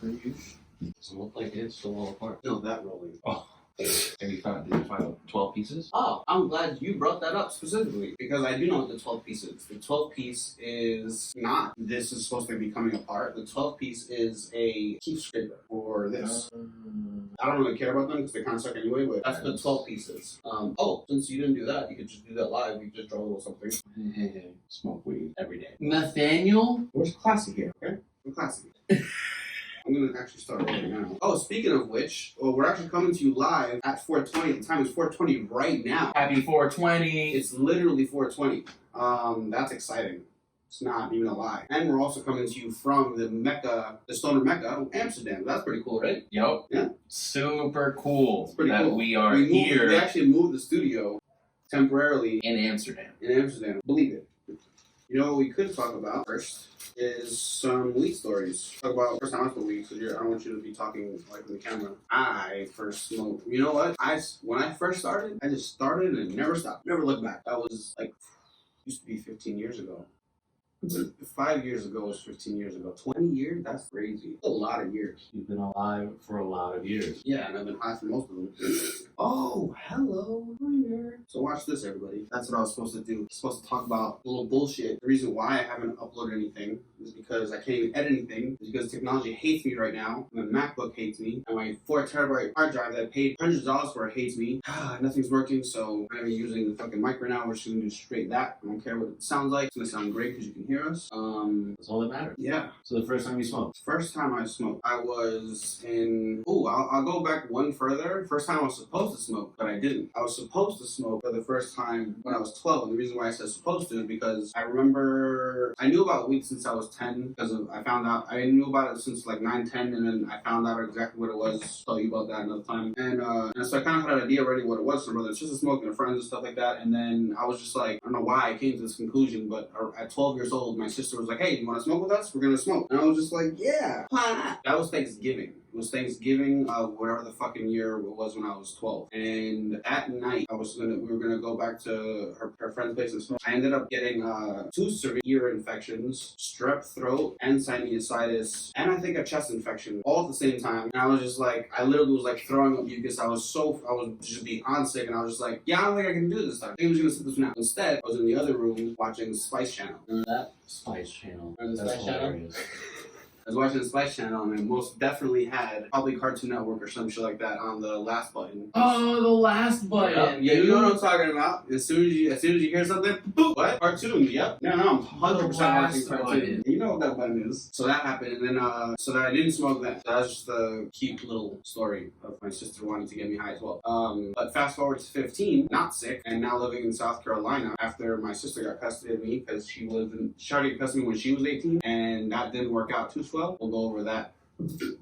Doesn't look like it's still all apart. No, that rolling. Oh. Did you find 12 pieces? Oh, I'm glad you brought that up specifically because I do know what the 12 piece is. The 12 piece is not this is supposed to be coming apart. The 12 piece is a keep scraper for this. I don't really care about them because they kind of suck anyway, but that's the 12 pieces. Oh, since you didn't do that, you could just do that live. You could just draw a little something. Smoke weed every day. Nathaniel? Where's classy here, okay? We're classy. I'm gonna actually start rolling now. Oh, speaking of which, we're actually coming to you live at 4:20. The time is 4:20 right now. Happy 420! It's literally 4:20. That's exciting. It's not even a lie. And we're also coming to you from the Mecca, the Stoner Mecca, Amsterdam. That's pretty cool, right? Yep. Yeah. Super cool. It's pretty that cool. We are here. We actually moved the studio temporarily in Amsterdam. Believe it. You know what we could talk about first is some weed stories. Talk about first time I smoked weed, because I don't want you to be talking like on the camera. I first smoked. You know what? When I first started, I just started and never stopped. Never looked back. That was like used to be 15 years ago. 5 years ago was 15 years ago. 20 years? That's crazy. A lot of years. You've been alive for a lot of years. Yeah, and I've been high for most of them. Oh, hello. So watch this, everybody. That's what I was supposed to do. I was supposed to talk about a little bullshit. The reason why I haven't uploaded anything is because I can't even edit anything. It's because technology hates me right now. My MacBook hates me. And my 4 terabyte hard drive that I paid hundreds of dollars for hates me. Nothing's working, so I'm not even using the fucking mic right now. We're just gonna do straight that. I don't care what it sounds like. It's gonna sound great because you can hear us. That's all that matters. Yeah. So the first time you smoked? First time I smoked, I was in. I'll go back one further. First time I was supposed to smoke, but I didn't. I was supposed to smoke for the first time when I was 12, and the reason why I said supposed to is because I remember I knew about weed since I was 10 because I knew about it since like 9, 10, and then I found out exactly what it was. I'll tell you about that another time. And so I kind of had an idea already what it was. So brother, it's just smoking with friends and stuff like that. And then I was just like, I don't know why I came to this conclusion, but at 12 years old, my sister was like, hey, you want to smoke with us? We're gonna smoke. And I was just like, yeah, why not? That was Thanksgiving. It was Thanksgiving, whatever the fucking year it was when I was 12. And at night, we were gonna go back to her friend's place and smoke. I ended up getting 2 severe ear infections, strep throat, and sinusitis, and I think a chest infection, all at the same time. And I was just like, I literally was like throwing up mucus. I was just beyond sick, and I was just like, yeah, I don't think I can do this time. I think I'm just gonna sit this one out. Instead, I was in the other room watching Spice Channel. Remember that? Spice Channel. Remember the That's Spice Channel? hilarious. I was watching the Spice Channel, and it most definitely had probably Cartoon Network or some shit like that on the last button. Oh, the last button. Yeah, you know what I'm talking about. As soon as you hear something, boop, what? Cartoon, yep. No, I'm 100% watching cartoon. You know what that button is. So that happened, and then so that I didn't smoke that. So that's just a cute little story of my sister wanting to get me high as well. But fast forward to 15, not sick, and now living in South Carolina after my sister got custody of me because she tried to get custody when she was 18, and that didn't work out too well. We'll go over that.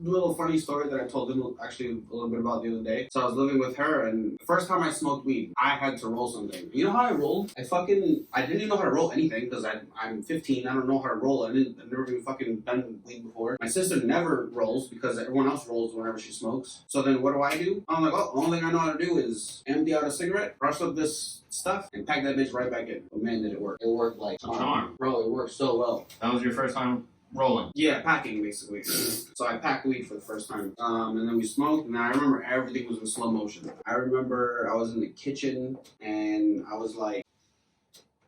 Little funny story that I told them actually a little bit about the other day. So I was living with her, and the first time I smoked weed, I had to roll something. You know how I rolled? I didn't even know how to roll anything because I'm 15. I don't know how to roll. I've never even fucking done weed before. My sister never rolls because everyone else rolls whenever she smokes. So then what do? I'm like, oh, the only thing I know how to do is empty out a cigarette, brush up this stuff, and pack that bitch right back in. But man, did it work. It worked like a charm. Bro, it worked so well. That was your first time rolling? Yeah, packing basically. So I packed weed for the first time. And then we smoked, and I remember everything was in slow motion. I remember I was in the kitchen, and I was like,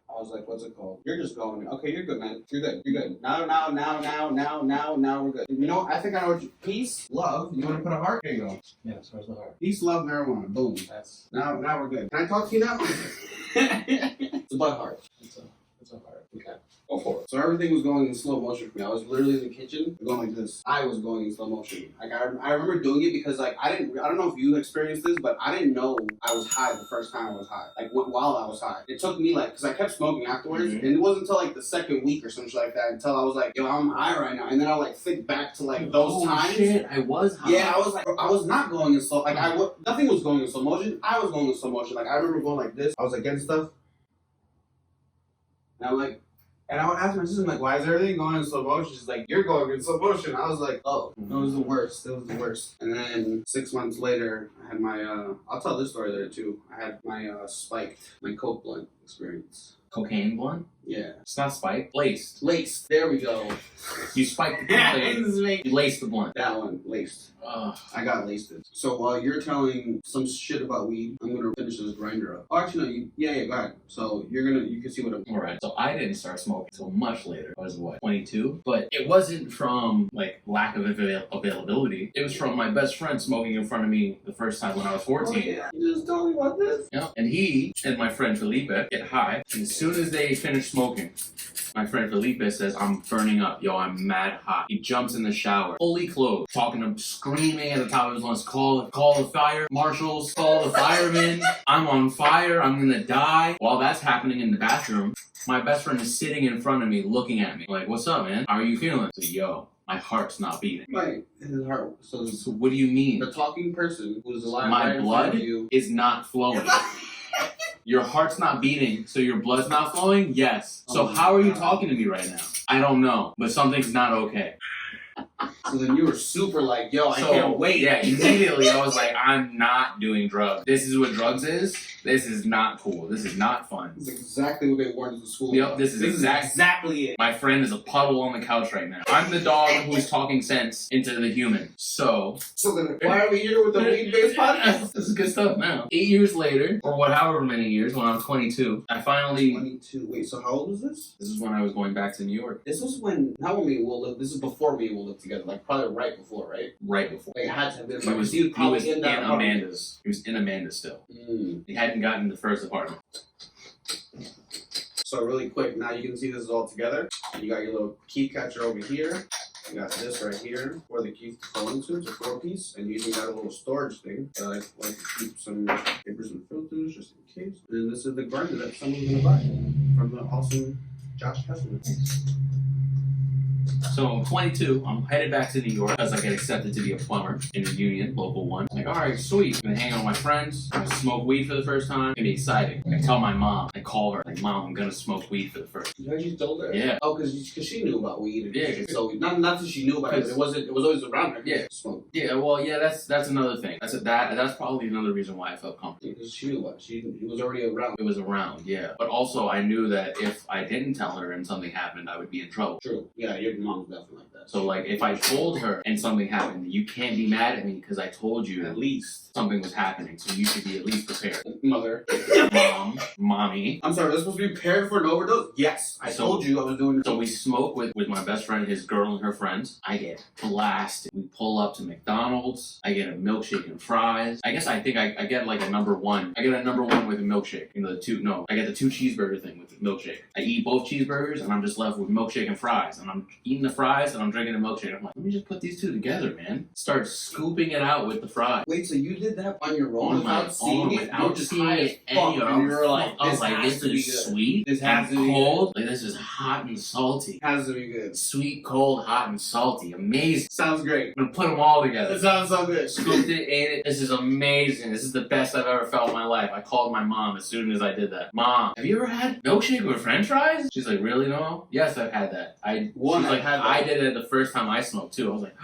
what's it called? You're just going, okay, you're good, man. You're good. Now, we're good. You know, I think I know what peace, love. You want to put a heart? Here you go. Yeah, so where's the heart? Peace, love, marijuana. Boom. Now we're good. Can I talk to you now? It's a butt heart. It's a heart. Okay. Go for it. So everything was going in slow motion for me. I was literally in the kitchen going like this. I was going in slow motion. Like I remember doing it because like I don't know if you experienced this, but I didn't know I was high the first time I was high. Like while I was high. It took me like, because I kept smoking afterwards, and it wasn't until like the second week or something like that until I was like, yo, I'm high right now. And then I'll like think back to like those times. Shit, I was high. Yeah, I was like, I was not going in slow, like nothing was going in slow motion. I was going in slow motion. Like I remember going like this. I was like getting stuff. And I'm like, and I would ask my sister, I'm like, why is everything going in slow motion? She's like, you're going in slow motion. I was like, oh, it was the worst. It was the worst. And then 6 months later, I had my, I'll tell this story later too. I had my spiked, my coke blunt experience. Cocaine blunt? Yeah. It's not spiked. Laced. Laced. There we go. You spiked the blunt. You laced the blunt. That one, laced. Ugh. I got laced it. So while you're telling some shit about weed, I'm gonna finish this grinder up. Oh, actually, no. Yeah, go ahead. So you can see what I'm. All right. So I didn't start smoking until much later. I was what, 22? But it wasn't from like lack of availability. It was from my best friend smoking in front of me the first time when I was 14. Oh, yeah. You just told me about this. Yeah. And he and my friend Felipe get high. And as soon as they finish smoking, my friend Felipe says, I'm burning up. Yo, I'm mad hot. He jumps in the shower, fully clothed, talking to him, screaming at the top of his lungs, call the fire marshals, call the firemen. I'm on fire. I'm gonna die. While that's happening in the bathroom, my best friend is sitting in front of me, looking at me. Like, what's up, man? How are you feeling? I said, yo, my heart's not beating. Right. His heart. So what do you mean? the talking person who's alive My right in front blood of you is not flowing. Your heart's not beating, so your blood's not flowing? Yes. So how are you talking to me right now? I don't know, but something's not okay. So then you were super like, yo, I can't wait. Yeah, immediately I was like, I'm not doing drugs. This is what drugs is. This is not cool. This is not fun. This is exactly what they warned us in school. Yep, this is exactly it. My friend is a puddle on the couch right now. I'm the dog who's talking sense into the human. So then why are we here with the weed-based podcast? This is good stuff now. 8 years later, or however many years, when I'm 22, I finally... 22. Wait, so how old was this? This is when I was going back to New York. This was when, not when we will live, this is before we will live together. Like, probably right before, right? Right before. Like, it had to have been. He was in Amanda's. He was in Amanda's still. He hadn't gotten the first apartment. So really quick, now you can see this is all together. You got your little key catcher over here. You got this right here where the keys go into. It's a 4-piece, and you even got a little storage thing that I like to keep some papers and filters just in case. And then this is the grinder that someone's gonna buy from the awesome Josh Testament. So I'm 22. I'm headed back to New York because I get accepted to be a plumber in the union, local one. I'm like, all right, sweet. I'm gonna hang out with my friends. I'm gonna smoke weed for the first time. It's gonna be exciting. I tell my mom. I call her. Like, Mom, I'm gonna smoke weed for the first time. You told her? Yeah. Oh, because she knew about weed. Yeah. So not that she knew about it, but it was always around her. Yeah. Smoke. Yeah. Well, yeah. That's another thing. That's probably another reason why I felt comfortable. Because she knew about it. It was already around. It was around, yeah. But also, I knew that if I didn't tell her and something happened, I would be in trouble. True. Yeah, your mom's definitely like that. So, like, if I told her and something happened, you can't be mad at me because I told you at least something was happening. So you should be at least prepared. Mother. Mom. Mommy. I'm sorry, they're supposed to be prepared for an overdose? Yes. I told you I was doing it. So we smoke with my best friend, his girl, and her friends. I get blasted. We pull up to McDonald's. I get a milkshake and fries. I guess I think I get like a number one. I get a number one with a milkshake. I get the 2 cheeseburger thing with the milkshake. I eat both cheeseburgers and I'm just left with milkshake and fries. And I'm eating the fries and I'm drinking the milkshake. I'm like, let me just put these two together, man. Start scooping it out with the fries. Wait, so you did that on your own Without seeing it? You're just high as fuck, and you're like, this is sweet. This has to be cold. Like, this is hot and salty. Has to be good. Sweet, cold, hot, and salty. Amazing. Sounds great. I'm gonna put them all together. That sounds so good. Scooped it, ate it. This is amazing. This is the best I've ever felt in my life. I called my mom as soon as I did that. Mom, have you ever had milkshake with french fries? She's like, really, Noel? Yes, I've had that. I did it the first time I smoked too. I was like,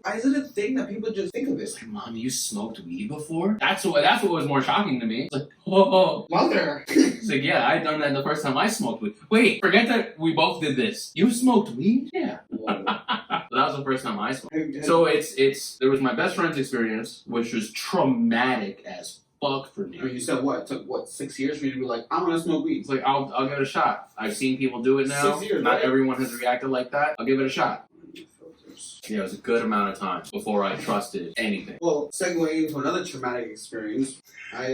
why is it a thing that people just think of this? Like, Mom, you smoked weed before? That's what was more shocking to me. It's like, oh. Mother. It's like, yeah, I'd done that the first time I smoked weed. Wait, forget that we both did this. You smoked weed? Yeah. That was the first time I smoked. So there was my best friend's experience, which was traumatic as fuck for me. You said what? It took 6 years for you to be like, I want to smoke weed. It's like, I'll give it a shot. I've seen people do it now. 6 years, Not right? everyone has reacted like that. I'll give it a shot. Yeah, it was a good amount of time before I trusted anything. Well, segueing into another traumatic experience, was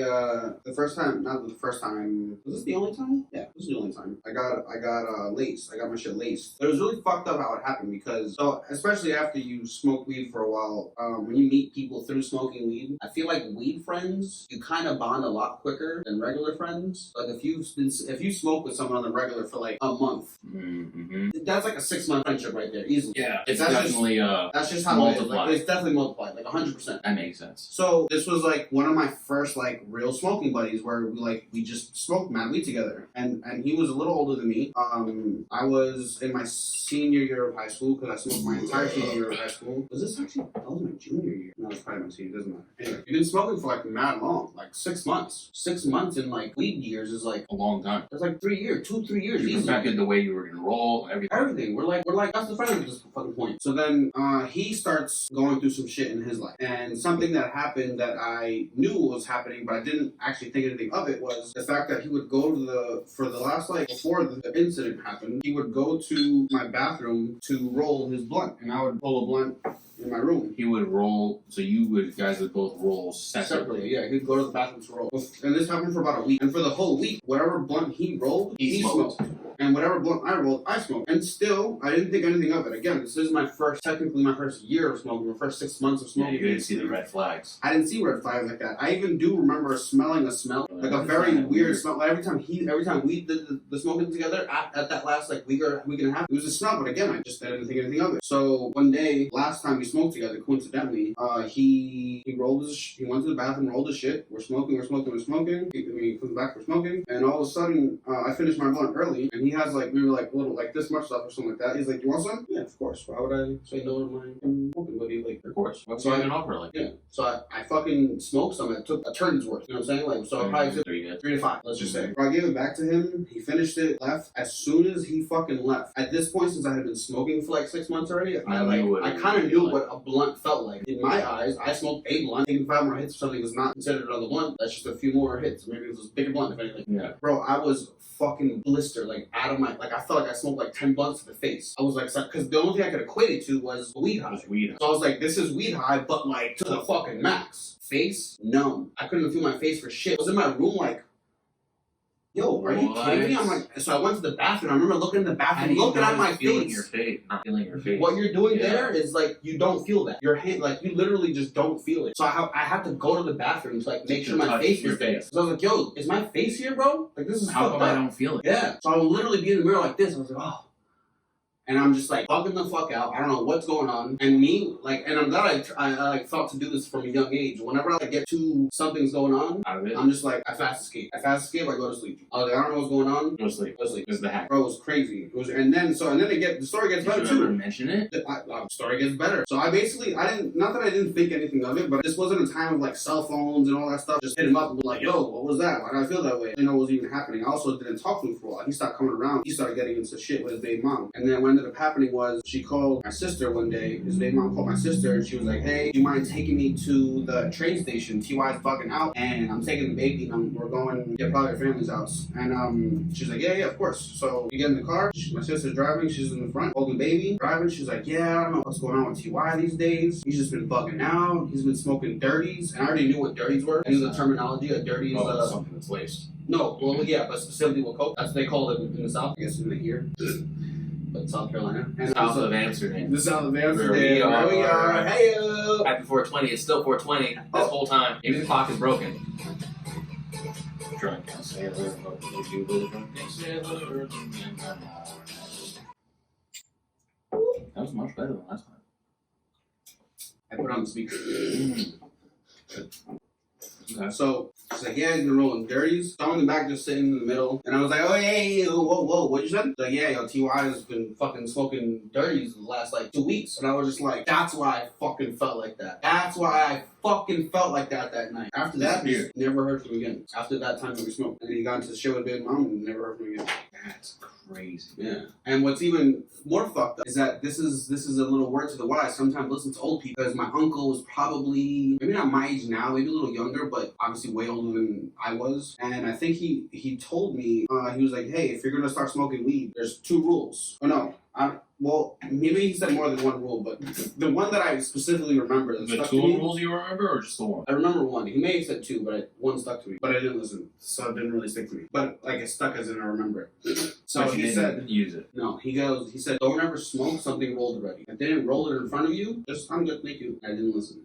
this the only time? Yeah, this is the only time. I got laced. I got my shit laced. But it was really fucked up how it happened because, especially after you smoke weed for a while, when you meet people through smoking weed, I feel like weed friends, you kind of bond a lot quicker than regular friends. Like if you smoke with someone on the regular for like a month, that's like a 6-month friendship right there, easily. Yeah, it's definitely That's just how it is. Like, it's definitely multiplied, like 100%. That makes sense. So this was like one of my first like real smoking buddies, where we just smoked mad weed together, and he was a little older than me. I was in my senior year of high school because I smoked my entire senior year of high school. Was this actually? That was my junior year. No, it's probably my senior. Doesn't matter. Anyway, you've been smoking for like mad long, like 6 months. 6 months in like weed years is like a long time. It's like 3 years, 2-3 years. You perfected the way you were gonna roll, everything. We're like that's the friend at this fucking point. So then he starts going through some shit in his life, and something that happened that I knew was happening, but I didn't actually think anything of it, was the fact that he would go to for the last like before the incident happened, he would go to my bathroom to roll his blunt, and I would roll a blunt in my room. He would roll, so guys would both roll separately. Yeah, he'd go to the bathroom to roll. And this happened for about a week. And for the whole week, whatever blunt he rolled, he smoked. And whatever blunt I rolled, I smoked. And still, I didn't think anything of it. Again, this is technically my first year of smoking, my first 6 months of smoking. Yeah, you didn't see the red flags. I didn't see red flags like that. I even do remember smelling a smell, like a very weird smell. Like every time we did the smoking together at that last like week and a half, it was a smell. But again, I didn't think anything of it. So one day, last time we smoked together, coincidentally, he went to the bathroom, rolled his shit. We're smoking. He comes back, we're smoking, and all of a sudden, I finished my blunt early, and he has like maybe like a little like this much stuff or something like that. He's like, "You want some?" Yeah, of course. Why would I say no to my smoking buddy? Like, of course. What's so an offer like? Yeah. So I fucking smoked some. It took a turn's worth. You know what I'm saying? Like, so I probably took 3 to 5. Let's just say. I gave it back to him. He finished it, left. As soon as he fucking left, at this point, since I had been smoking for like 6 months already, I kind of knew what a blunt felt like. In my eyes, I smoked a blunt. Taking 5 more hits or something was not considered another blunt. That's just a few more hits. Maybe it was a bigger blunt, if anything. Yeah. Bro, I was fucking blistered, like out of my, like I felt like I smoked like 10 blunts to the face. I was like, because the only thing I could equate it to was weed high. So I was like, this is weed high, but like to the fucking max. Face numb. I couldn't feel my face for shit. I was in my room like, yo, are you kidding me? I'm like, so I went to the bathroom. I remember looking in the bathroom, looking at my face. Not feeling your face. What you're doing there is like, you don't feel that. Your hand, like, you literally just don't feel it. So I had to go to the bathroom to like make sure my face was there. So I was like, yo, is my face here, bro? Like, this is how fucked come up. I don't feel it? Yeah. So I would literally be in the mirror like this. I was like, oh. And I'm just like bugging the fuck out. I don't know what's going on. And me, like, and I'm glad I like thought to do this from a young age. Whenever I like, get to something's going on, I'm just like, I fast escape. I go to sleep. I was like, I don't know what's going on. Go to sleep. This is the hack. Bro, it was crazy. It was, and then the story gets better too. Did you ever mention it? The story gets better. So I didn't, not that I didn't think anything of it, but this wasn't a time of like cell phones and all that stuff. Just hit him up and be like, yo, what was that? Why did I feel that way? I didn't know what was even happening. I also didn't talk to him for a while. He stopped coming around. He started getting into shit with his baby mom. And then what ended up happening was, she called my sister one day. His baby mom called my sister, and she was like, hey, do you mind taking me to the train station? TY's bugging out, and I'm taking the baby, and we're going to get probably her family's house. And she's like, yeah, of course. So we get in the car. My sister's driving. She's in the front, holding the baby, driving. She's like, yeah, I don't know what's going on with TY these days. He's just been bugging out. He's been smoking dirties. And I already knew what dirties were. I knew the terminology. A dirty is something that's laced. No, well, yeah, but specifically with coke. That's what they call it in the South, I guess, in the here. But South Carolina. And South of Amsterdam. The South of Amsterdam. Where we are. Hey, Happy 420. It's still 420 this whole time. Maybe the clock is broken. Drunk sailor, what would you do with a drunken sailor? That was much better than last time. I put on the speaker. Okay. So she's like, yeah, he's been rolling dirties. So I'm in the back just sitting in the middle. And I was like, oh, hey, whoa, what you said? She's like, yeah, yo, TY has been fucking smoking dirties the last like 2 weeks. And I was just like, that's why I fucking felt like that. That's why I fucking felt like that night. After that, never heard from him again. After that time that we smoked. And then he got into the shit with Big Mom and never heard from him again. That's crazy. Yeah. And what's even more fucked up is that this is a little word to the wise. I sometimes listen to old people because my uncle was probably maybe not my age now, maybe a little younger, but obviously way older than I was. And I think he told me, he was like, hey, if you're gonna start smoking weed, there's 2 rules. Oh no, well, maybe he said more than 1 rule, but the one that I specifically remember that stuck to me. The 2 rules you remember, or just the 1? I remember 1. He may have said 2, but 1 stuck to me. But I didn't listen, so it didn't really stick to me. But like it stuck as in I remember it. So but he said, use it. No, he said, don't ever smoke something rolled already. If they didn't roll it in front of you, just, I'm good, thank you. I didn't listen.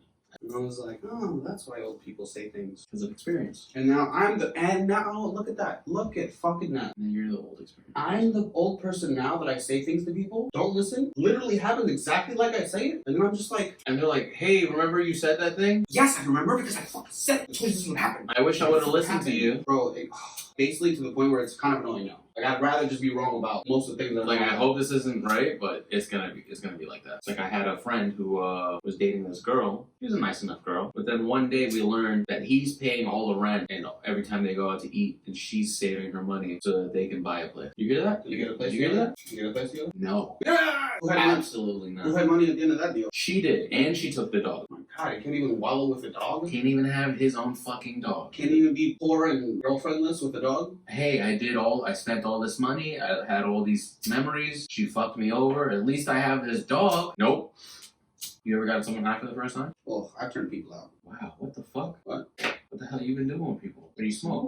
And I was like, oh, that's why old people say things. Because of experience. And now look at that. Look at fucking that. And you're the old experience. I'm the old person now that I say things to people. Don't listen. Literally happens exactly like I say it. And then I'm just like, and they're like, hey, remember you said that thing? yes, I remember because I fucking said it. This is what happened. I wish I would have listened to you. Bro, basically to the point where it's kind of annoying now. Like, I'd rather just be wrong about most of the things that Like, I hope this isn't right, but it's gonna be like that. It's like I had a friend who was dating this girl. She was a nice enough girl. But then one day we learned that he's paying all the rent and every time they go out to eat, and she's saving her money so that they can buy a place. You hear that? Did you get a place? Did you hear that? Did you get a place together? No. Yeah! Absolutely not. Who had money at the end of that deal? She did, and she took the dog. Oh my god, he can't even wallow with a dog? Can't even have his own fucking dog. Can't even be poor and girlfriendless with a dog? Hey, I spent all this money, I had all these memories, she fucked me over, at least I have this dog. Nope. You ever got someone high for the first time? Well, I've turned people out. Wow, what the fuck? What? What the hell you been doing with people? What do you smoke?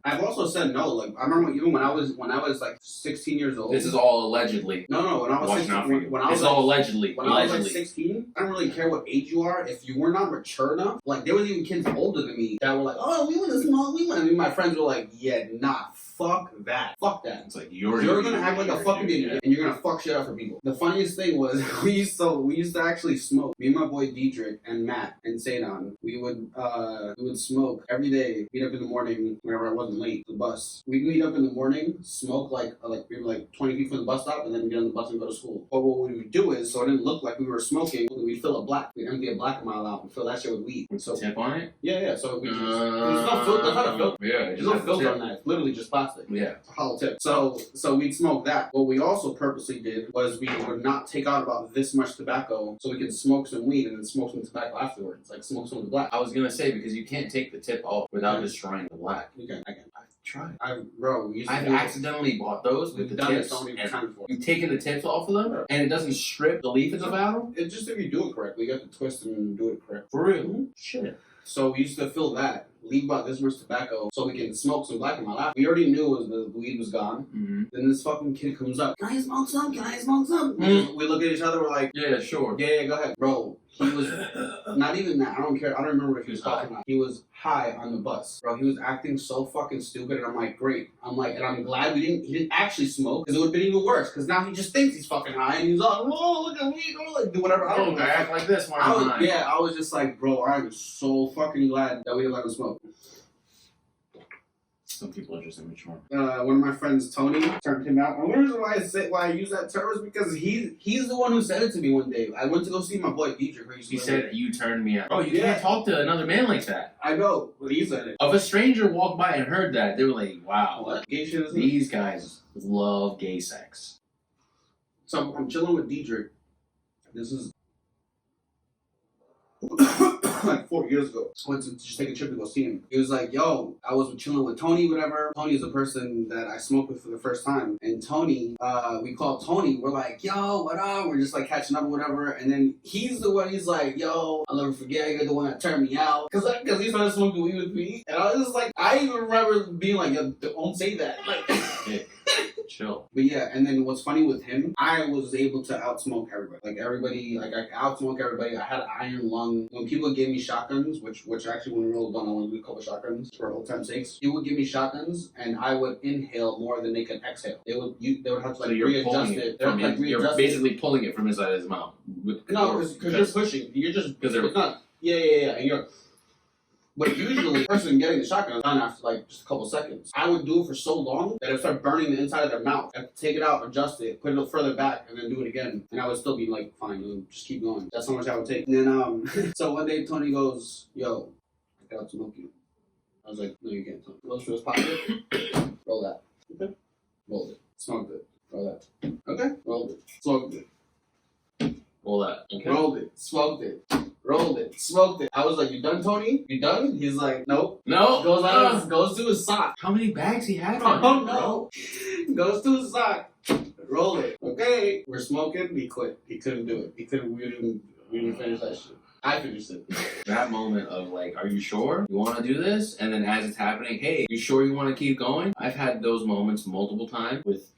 I've also said no. Like, I remember even when I was like 16 years old. This is all allegedly. No. When I was Watching out for 16, you. when I was It's like, all allegedly. when I was like 16, I don't really care what age you are. If you were not mature enough, like there was even kids older than me that were like, "Oh, we want to smoke. We want." And my friends were like, "Yeah, nah, fuck that, fuck that." It's like You're gonna act like a fucking idiot, and you're gonna fuck shit up for people. The funniest thing was we used to actually smoke. Me and my boy Diedrich and Matt and Sadon, we would smoke every day. Meet up in the morning whenever I wasn't late. The bus. We'd meet up in the morning, smoke like we were like 20 feet from the bus stop, and then get on the bus and go to school. But what we would do is, so it didn't look like we were smoking, we'd fill a black. We'd empty a black mile out and fill that shit with weed. So tip on it? Yeah. So we just, there's no filter. There's not a filter. Yeah, There's no filter on that. It's literally just plastic. Yeah. Hollow tip. So we'd smoke that. What we also purposely did was we would not take out about this much tobacco so we could smoke some weed and then smoke some tobacco afterwards. Like smoke some of the black. I was gonna say, because you can't take the tip off without destroying the black. You can. I can. I've tried. We used to I've do it. accidentally bought those with the Done it tips. so many And times before. you've taken the tips off of them, and it doesn't strip the leaf of the tobacco? It's just if you do it correctly, you have to twist and do it correctly. For real? Shit. So we used to fill that, leave about this much tobacco so we can smoke some black in my lap. We already knew the weed was gone. Mm-hmm. Then this fucking kid comes up. Can I smoke some? Can I smoke some? We look at each other, we're like, Yeah, sure. yeah, go ahead. Bro, he was not even that. I don't care. I don't remember if he was talking about. He was high on the bus. Bro, he was acting so fucking stupid, and I'm like, great. And I'm glad he didn't actually smoke, because it would have been even worse, because now he just thinks he's fucking high, and he's like, oh, look at me, go, like, do whatever. I don't know. I act like this when I'm high. Yeah, I was just like, bro, I'm so fucking glad that we didn't let him smoke. Some people are just immature. One of my friends, Tony, turned him out. And the reason why I use that term is because he's the one who said it to me one day. I went to go see my boy Diedrich. He said, you turned me out. Oh, you Yeah. can't talk to another man like that. I know, but he said it. If a stranger walked by and heard that, they were like, wow. What? Gay shit is it? These guys love gay sex. So I'm chilling with Diedrich. This is like 4 years ago. I went to just take a trip to go see him. He was like, yo, I was chilling with Tony, whatever. Tony is a person that I smoked with for the first time. And Tony, we called Tony. We're like, yo, what up? We're just like catching up or whatever. And then he's the one, he's like, yo, I'll never forget, you're the one that turned me out. Cause he started smoking weed with me. And I was just like, I even remember being like, yo, don't say that. Like, Chill. but yeah, and then what's funny with him, I was able to outsmoke everybody. I outsmoke everybody. I had an iron lung. When people gave me shotguns, which actually when we were done, I wanted to do a couple shotguns for old time's sakes. He would give me shotguns, and I would inhale more than they could exhale. They would have to like readjust it. You're basically pulling it from inside his mouth. No, because you're pushing. You're just because they're not. Yeah. And you're. But usually, the person getting the shotgun is done after like just a couple seconds. I would do it for so long that it would start burning the inside of their mouth. I have to take it out, adjust it, put it further back, and then do it again. And I would still be like, fine, just keep going. That's how much I would take. And then, so one day Tony goes, yo, I got to smoke you. I was like, no, you can't. Goes for his pocket. Roll that. Okay. Rolled it. Smoked it. Roll that. Okay. Rolled it. Smoked it. Roll that. Okay. Rolled it. Smoked it. Rolled it, smoked it. I was like, you done, Tony? You done? He's like, nope. No. Goes to his sock. How many bags he had? Oh, no. Goes to his sock. Roll it. Okay. We're smoking. He quit. He couldn't do it. We didn't finish that shit. I finished it. That moment of like, are you sure you want to do this? And then as it's happening, hey, you sure you want to keep going? I've had those moments multiple times with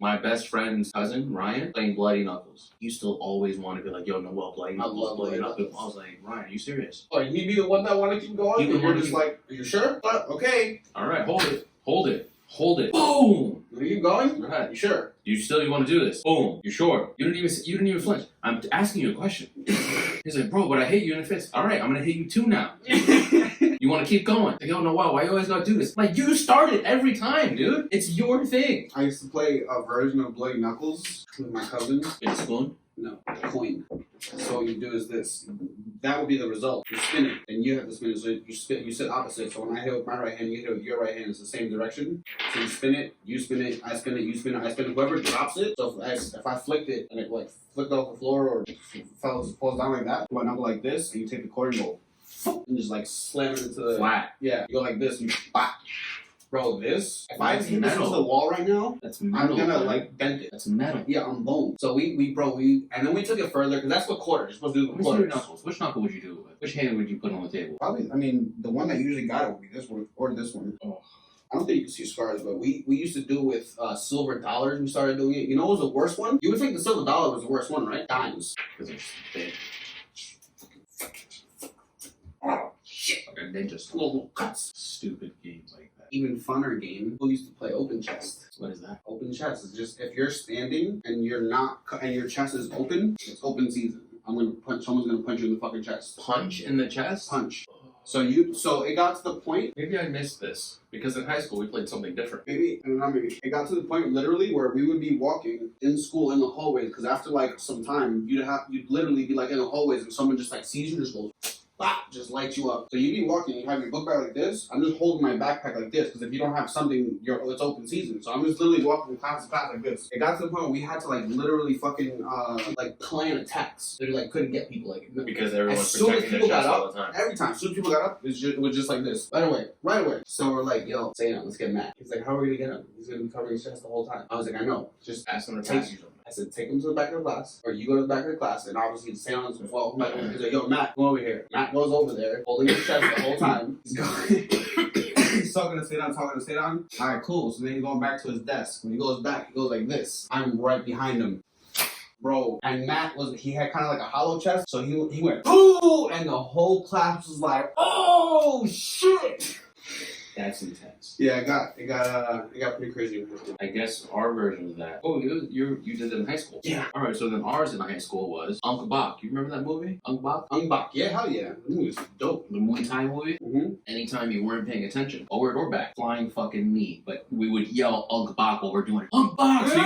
my best friend's cousin, Ryan, playing Bloody Knuckles. He used to always want to be like, yo, Noel, Bloody Knuckles, Bloody Knuckles. I was like, Ryan, are you serious? Oh, he'd be the one that want to keep going? And you're just like, are you sure? Okay. Alright, hold it. Boom! Are you going? Go ahead. You sure? You want to do this? Boom. You sure? You didn't even flinch. I'm asking you a question. He's like, bro, but I hit you in the fist. Alright, I'm gonna hit you too now. You want to keep going? Like, yo, Noel, why you always gotta do this? Like, you started every time, dude. It's your thing. I used to play a version of Bloody Knuckles with my cousin. In a spoon? No, coin. So what you do is this. That would be the result. You spin it, and you have to spin it. So you sit opposite. So when I hit with my right hand, you hit with your right hand. It's the same direction. So you spin it, I spin it, you spin it, I spin it. Whoever drops it. So if I flicked it and it like flicked off the floor or falls down like that, you knuckle like this, and you take the coin and go, and just like slam it into the flat. Yeah, you go like this, and you pop. Bro, this, if I hit this into the wall right now, that's metal, I'm gonna like bend it. That's metal. Yeah, I'm bone. So we and then we took it further because that's what quarters. You're supposed to do with quarters. Knuckles. Which knuckle would you do it with? Which hand would you put on the table? Probably, I mean, the one that usually got it would be this one or this one. Oh. I don't think you can see scars, but we used to do with silver dollars. We started doing it. You know what was the worst one? You would think the silver dollar was the worst one, right? Dimes. Because it's big. Oh, shit. Like a ninja Little cuts. Stupid games like that. Even funner game. Who used to play open chest? What is that? Open chest is just if you're standing and you're not and your chest is open, it's open season. Someone's gonna punch you in the fucking chest. Punch in the chest? Punch. So it got to the point. Maybe I missed this because in high school we played something different. Maybe it got to the point literally where we would be walking in school in the hallways because after like some time you'd literally be like in the hallways and someone just like sees you just goes. Just lights you up. So you'd be walking, you have your book bag like this. I'm just holding my backpack like this because if you don't have something, it's open season. So I'm just literally walking from class to class like this. It got to the point where we had to like literally fucking like plan attacks. They like couldn't get people like because everyone's as soon as people got all up, the time. Every time, as soon as people got up, it was just like this. Right away. So we're like, yo, say no, let's get Matt. He's like, how are we gonna get him? He's gonna be covering his chest the whole time. I was like, I know. Just ask him to pass you something. I said, take him to the back of the class, or you go to the back of the class, and obviously the sounds will fall. He's like, yo, Matt, go over here. Matt goes over there, holding his chest the whole time. He's going. He's talking to stay down. All right, cool. So then he's going back to his desk. When he goes back, he goes like this. I'm right behind him. Bro, and Matt he had kind of like a hollow chest, so he went, ooh, and the whole class was like, oh, shit. That's intense. Yeah, it got pretty crazy. I guess our version of that. Oh, you did that in high school. Yeah. All right. So then ours in high school was Uncle Bak. You remember that movie, Uncle Bak? Uncle Bak. Yeah, hell yeah. That movie's dope. The Muay Thai movie. Mm-hmm. Anytime you weren't paying attention, forward or back, flying fucking knee. But we would yell Uncle Bak while we're doing it. Uncle Bak. So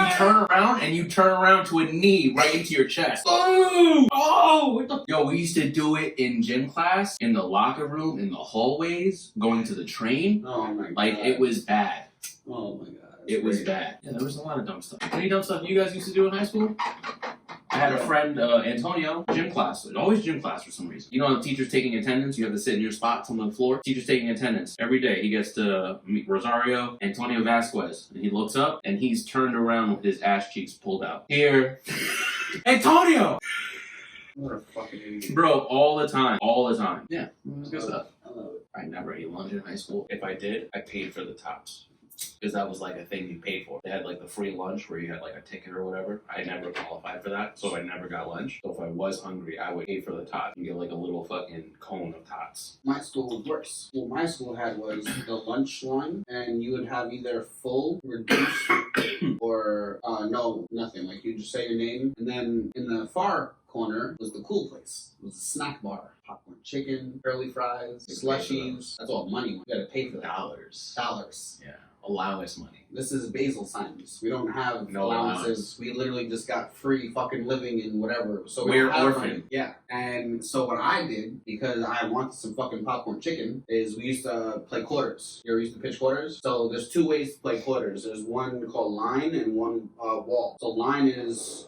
you turn around to a knee right into your chest. Oh, what the? Yo, we used to do it in gym class, in the locker room, in the hallways, going to the train. Oh my god. Like, it was bad. Oh my god. It was bad. Yeah, there was a lot of dumb stuff. Any dumb stuff you guys used to do in high school? I had a friend, Antonio, gym class. Always gym class for some reason. You know, the teacher's taking attendance. You have to sit in your spots on the floor. Teacher's taking attendance. Every day he gets to meet Rosario, Antonio Vasquez. And he looks up, and he's turned around with his ass cheeks pulled out. Here. Antonio! What a fucking idiot. Bro, all the time. Yeah, it was good stuff. I love it. I never ate lunch in high school. If I did, I paid for the tots. Because that was like a thing you paid for. They had like the free lunch where you had like a ticket or whatever. I never qualified for that, so I never got lunch. So if I was hungry, I would pay for the tots and get like a little fucking cone of tots. My school was worse. What my school had was the lunch line, and you would have either full, reduced, or no, nothing. Like you just say your name, and then in the far corner was the cool place. It was a snack bar. Popcorn chicken, curly fries, slushies. That's all money. You gotta pay for that. Dollars. Yeah. Allowance money. This is Basel signs. We don't have no allowances. We literally just got free fucking living and whatever. So we're orphan. Yeah. And so what I did, because I wanted some fucking popcorn chicken, is we used to play quarters. You ever used to pitch quarters? So there's two ways to play quarters. There's one called line and one wall. So line is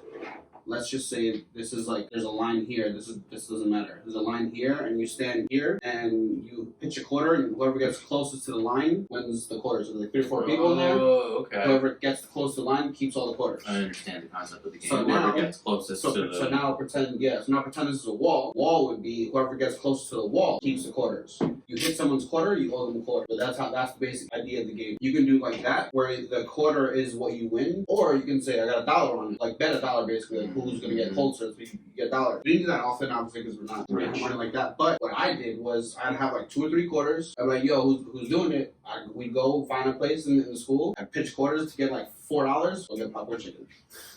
let's just say this is like there's a line here. This doesn't matter. There's a line here, and you stand here, and you pitch a quarter, and whoever gets closest to the line wins the quarter. So there's like 3 or 4 people in there. Oh, okay. Whoever gets close to the line keeps all the quarters. I understand the concept of the game. So Whoever now, gets closest to the... So now pretend this is a wall. Wall would be whoever gets close to the wall keeps the quarters. You hit someone's quarter, you owe them a quarter. But that's the basic idea of the game. You can do like that, where the quarter is what you win, or you can say I got $1 on it, like bet $1 basically, like who's gonna get closer, so you get $1. We didn't do that often, obviously, because we're not making money like that. But what I did was I'd have like 2 or 3 quarters. I'm like, yo, who's doing it? We'd go find a place in the school. I'd pitch quarters to get like $4. We'll get popcorn chicken.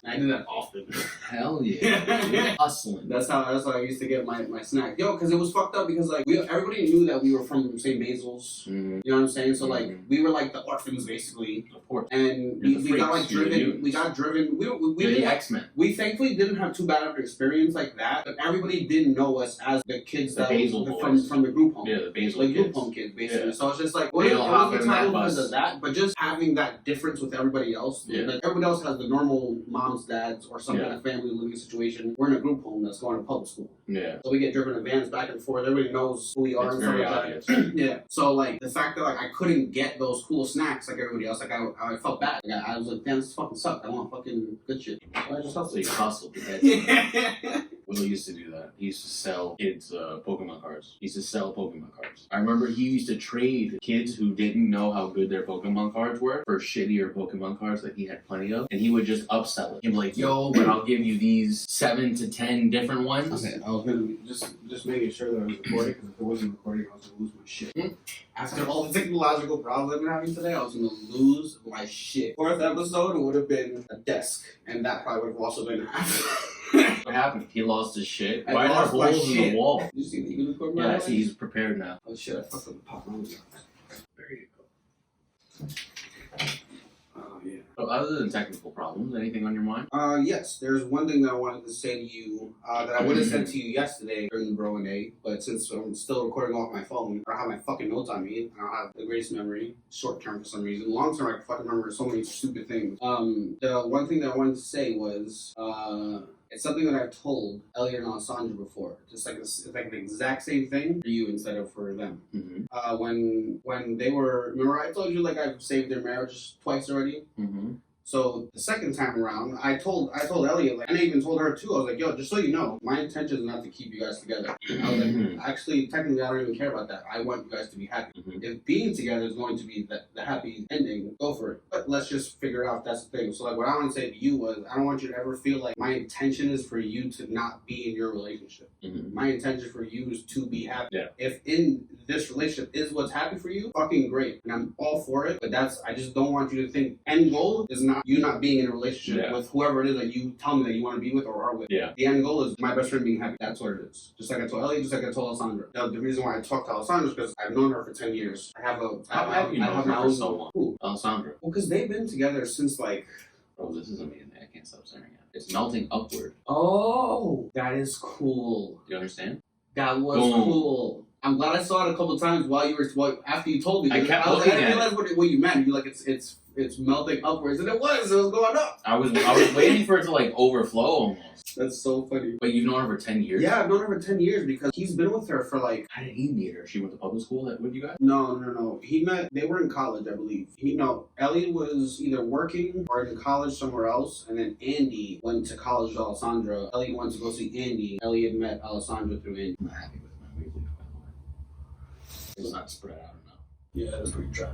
And I did that often. Hell yeah. Hustling. That's how I used to get my snack. Yo, because it was fucked up because like everybody knew that we were from St. Basil's. You know what I'm saying? So like we were like the orphans basically. Of course. And we got like driven. We got driven. We You're the X-Men. We thankfully didn't have too bad of an experience like that. But everybody didn't know us as the kids that from the group home. Yeah, the Basil like kids. Group home kids basically. Yeah. So it's just like They all hop in that because bus. of that, but just having that difference with everybody else. Yeah. Like everybody else has the normal moms, dads, or some kind of family living situation. We're in a group home that's going to public school. Yeah. So we get driven in vans back and forth. Everybody knows who we are. It's and very stuff obvious. Yeah. So like the fact that like I couldn't get those cool snacks like everybody else, like I felt bad. Like I was like, damn, this fucking sucked. I want fucking good shit. So I just hustled. So you hustled. Yeah. Will used to do that. He used to sell kids Pokemon cards. He used to sell Pokemon cards. I remember he used to trade kids who didn't know how good their Pokemon cards were for shittier Pokemon cards that he had plenty of, and he would just upsell it. He'd be like, yo, but I'll give you these 7 to 10 different ones. Okay, I was gonna just making sure that I was recording, because if it wasn't recording, I was gonna lose my shit. After all the technological problems I've been having today, I was gonna lose my shit. 4th episode would have been a desk, and that probably would have also been half. What happened? He lost his shit. I Why are there lost my holes in shit. the wall? Did you see that? You can record my Yeah, I voice? see. He's prepared now. Oh shit, I fucked up the pop. There you go. Oh yeah. So other than technical problems, anything on your mind? Yes, there's one thing that I wanted to say to you that I would have said to you yesterday during the Bro and A, but since I'm still recording off my phone, I don't have my fucking notes on me. I don't have the greatest memory, short term for some reason. Long term, I can fucking remember so many stupid things. The one thing that I wanted to say was, it's something that I've told Elliot and Alessandra before. Just like it's like the exact same thing for you instead of for them. When they were, remember I told you like I've saved their marriage twice already. So the second time around, I told Elliot, like, and I even told her too. I was like, yo, just so you know, my intention is not to keep you guys together. I was like, actually, technically, I don't even care about that. I want you guys to be happy. If being together is going to be the happy ending, go for it. But let's just figure out if that's the thing. So like, what I want to say to you was, I don't want you to ever feel like my intention is for you to not be in your relationship. My intention for you is to be happy. Yeah. If in this relationship is what's happy for you, fucking great. And I'm all for it. But I just don't want you to think end goal is not you not being in a relationship with whoever it is that you tell me that you want to be with or are with. Yeah. The end goal is my best friend being happy. That's what it is. Just like I told Ellie, just like I told Alessandra. Now, the reason why I talked to Alessandra is because I've known her for 10 years. I have my own. So long. Who? Alessandra. Well, because they've been together since like. Oh, this is amazing. I can't stop staring at it. It's melting upward. Oh, that is cool. Do you understand? That was cool. I'm glad I saw it a couple times while you were after you told me. I kept I looking at it. I didn't realize what you meant. You like it's melting upwards, and it was going up. I was waiting for it to like overflow almost. That's so funny. But you've known her for 10 years? Yeah, I've known her for 10 years because he's been with her for like. How did he meet her? She went to public school with you guys? No. They were in college, I believe. Ellie was either working or in college somewhere else, and then Andy went to college with Alessandra. Ellie went to go see Andy. Ellie had met Alessandra through Andy. I'm not happy with my weekly, by the way. It's not spread out enough. Yeah, that's pretty trash.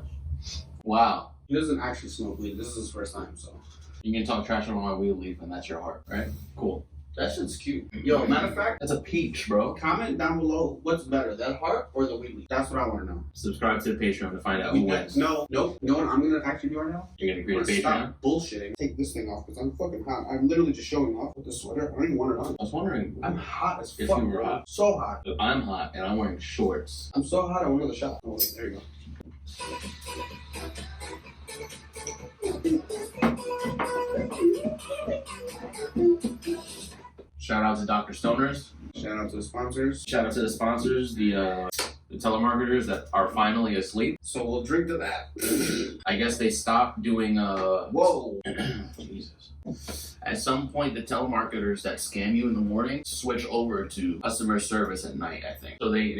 Wow. He doesn't actually smoke weed. This is his first time, so. You can talk trash about my weed leaf, and that's your heart, right? Cool. That shit's cute. Yo, matter of fact, That's a peach, bro. comment down below what's better, that heart or the weed leaf. That's what I want to know. Subscribe to the Patreon to find out who wins. No. You know what I'm going to actually do right now? You're going to create a Patreon? Stop bullshitting. Take this thing off because I'm fucking hot. I'm literally just showing off with this sweater. I don't even want it on. I was wondering I'm hot as if fuck. you were hot. So hot. If I'm hot and I'm wearing shorts. I'm so hot I want another shot. Oh wait, there you go. Shout out to Dr. Stoners. Shout out to the sponsors. Shout out to the sponsors, the telemarketers that are finally asleep. So we'll drink to that. I guess they stopped doing Whoa. Jesus. At some point, the telemarketers that scam you in the morning switch over to customer service at night, I think. So they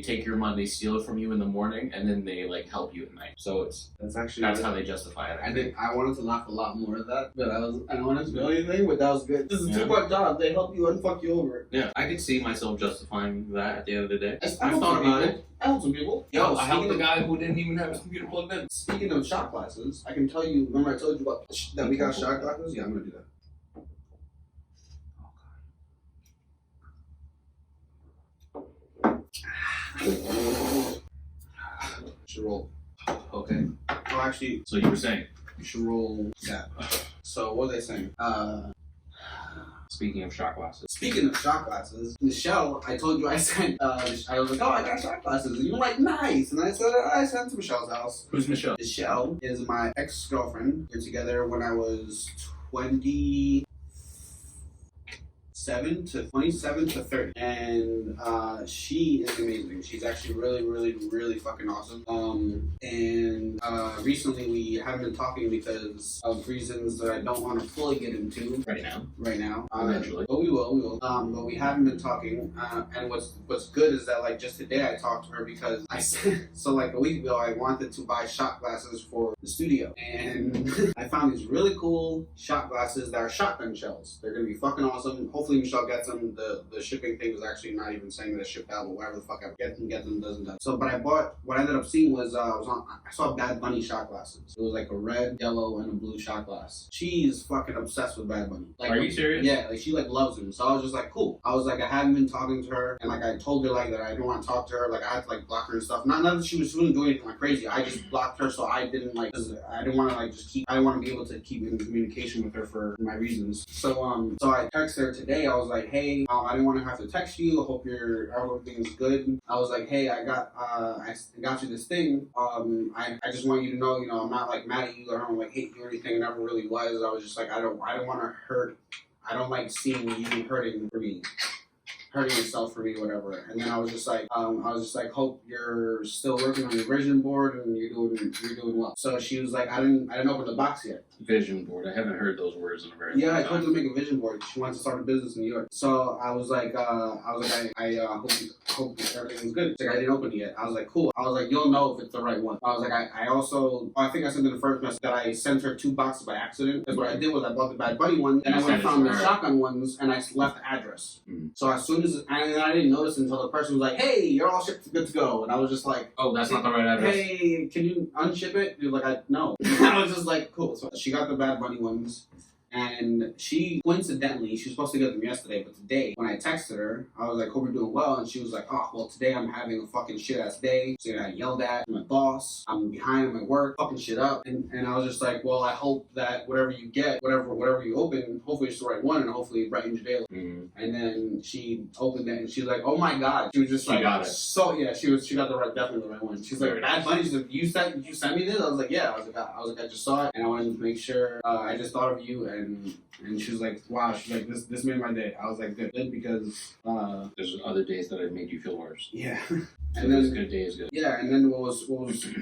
take your money, they steal it from you in the morning, and then they like help you at night. So that's how they justify it. I wanted to laugh a lot more at that, but I don't want to do anything, but that was good. This is a two-part job. They help you and fuck you over. Yeah, I could see myself justifying that at the end of the day. I thought about it. I helped some people. Yo, I helped the guy who didn't even have his computer plugged in. Speaking of shot glasses, I can tell you, remember I told you about that we got shot glasses? Yeah, I'm going to do that. Should roll. Okay. Oh, actually. So you were saying? You should roll that. So what was I saying? Speaking of shot glasses. Speaking of shot glasses, Michelle, I told you I sent, I was like, oh, I got shot glasses. And you were like, nice. And I said, I sent to Michelle's house. Who's Michelle? Michelle is my ex-girlfriend. We were together when I was 27 to 30. And she is amazing. She's actually really, really, really fucking awesome. Recently we haven't been talking because of reasons that I don't want to fully get into right now. Eventually. But we will. But we haven't been talking. And what's good is that like just today I talked to her because I said, so like a week ago I wanted to buy shot glasses for the studio. And I found these really cool shot glasses that are shotgun shells. They're gonna be fucking awesome. Hopefully Michelle gets them. The shipping thing was actually not even saying that it shipped out, but whatever the fuck I get them doesn't. So but I bought, what I ended up seeing was I saw Bad Bunny shot glasses. It was like a red, yellow, and a blue shot glass. She's fucking obsessed with Bad Bunny. Like, are you serious? Yeah, like she like loves him. So I was just like, cool. I was like, I hadn't been talking to her, and like I told her like that I didn't want to talk to her. Like I had to like block her and stuff. Not that she wasn't doing anything like crazy. I just blocked her so I didn't like, cause I didn't want to like just keep. I want to be able to keep in communication with her for my reasons. So I texted her today. I was like, hey, I didn't want to have to text you. I hope everything's good. I was like, hey, I got you this thing. I just want you to know, I'm not like mad at you or I don't like hate you or anything. It never really was. I was just like, I don't want to hurt. I don't like seeing you hurting yourself for me or whatever. And then I was just like, hope you're still working on your vision board and you're doing well. So she was like, I didn't open the box yet. Vision board. I haven't heard those words in a very long time. Yeah, I told her to make a vision board. She wants to start a business in New York. So I was like, I hope everything's good. She's like, I didn't open it yet. I was like, cool. I was like, you'll know if it's the right one. I was like, I think I sent in the first message that I sent her 2 boxes by accident. Because what I did was I bought the Bad Bunny one, and I went and found the shotgun ones, and I left the address. Mm. So as soon as, and I didn't notice until the person was like, hey, you're all shipped good to go. And I was just like, oh, that's not the right address. Hey, can you unship it? You're like, no. I was just like, cool. So she got the Bad Bunny ones. And she, coincidentally, she was supposed to get them yesterday, but today, when I texted her, I was like, hope you're doing well. And she was like, oh, well, today I'm having a fucking shit-ass day. So I got yelled at from my boss. I'm behind on my work, fucking shit up. And I was just like, well, I hope that whatever you get, whatever you open, hopefully it's the right one, and hopefully it brightens your day. Mm-hmm. And then she opened it, and she's like, oh my God. She was just like, got it. So, yeah, she got definitely the right one. She's like, Bad Bunny, she's like, you sent me this? I was like, yeah. I was like, I just saw it, and I wanted to make sure, I just thought of you, and she was like, wow, she's like, this made my day. I was like, good, because there's other days that have made you feel worse. Yeah. And then good day is good. Yeah, and then what was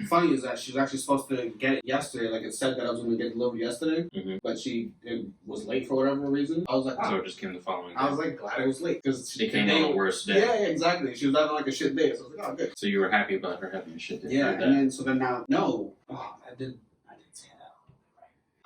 funny is that she was actually supposed to get it yesterday. Like it said that I was going to get delivered yesterday, but it was late for whatever reason. I was like, so it just came the following day. I was like, glad it was late because it came on the worst day. Yeah, exactly. She was having like a shit day, so I was like, oh, good. So you were happy about her having a shit day. Yeah, and then now, no, I didn't say that.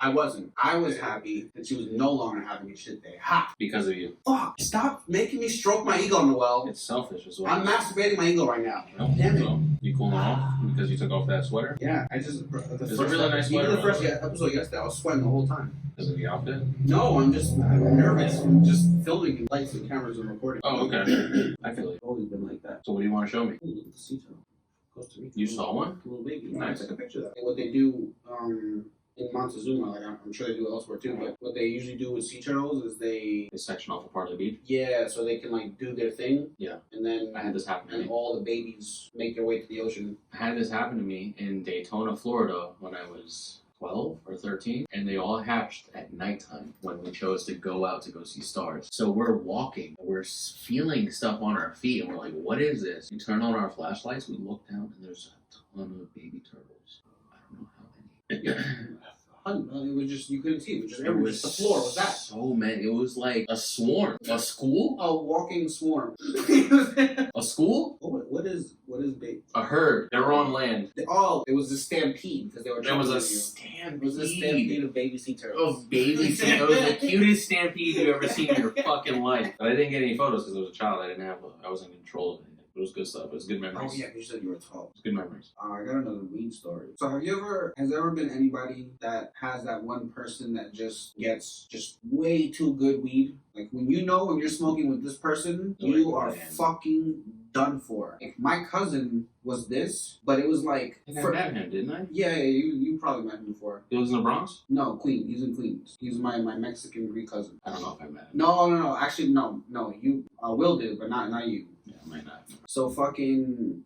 I wasn't. I was happy that she was no longer having a shit day. Ha! Because of you. Fuck! Stop making me stroke my ego, Noel. It's selfish as well. I'm masturbating my ego right now. No, damn it. So you cooling off because you took off that sweater? Yeah, I just. It's a really nice sweater. Even the first episode yesterday, I was sweating the whole time. Because of the outfit? No, I'm nervous. I'm just filming lights and cameras and recording. Oh, okay. I feel it. It's always been like that. So what do you want to show me? Ooh, look at the sea turtle. Costa Rica. You saw one? Little baby. Nice. I took a picture of that. What they do, in Montezuma, like I'm sure they do it elsewhere too, but what they usually do with sea turtles is they section off a part of the beach. Yeah, so they can like do their thing. Yeah. And then I had this happen to me. And all the babies make their way to the ocean. I had this happen to me in Daytona, Florida when I was 12 or 13, and they all hatched at nighttime when we chose to go out to go see stars. So we're walking, we're feeling stuff on our feet, and we're like, what is this? We turn on our flashlights, we look down, and there's a ton of baby turtles. I don't know how many. Yeah. It was just, you couldn't see. It was just everywhere. The floor was that. So many. It was like a swarm. A school? A walking swarm. A school? What is big? A herd. They were on land. Oh, it was a stampede because they were. There was a stampede. stampede. It was a stampede of baby sea turtles. Of baby sea. It was the cutest stampede you've ever seen in your fucking life. But I didn't get any photos because I was a child. I wasn't in control of it. It was good stuff. It was good memories. Oh yeah, you said you were 12. It was good memories. I got another weed story. So has there ever been anybody that has that one person that just gets just way too good weed? Like when you're smoking with this person, you are fucking done for. Like my cousin was this, but it was like I met him, didn't I? Yeah, you probably met him before. He was in the Bronx? No, Queens. He's in Queens. He's my Mexican Greek cousin. I don't know if I met him. No. Actually, no. You Will did, but not you. Yeah, I might not. So fucking,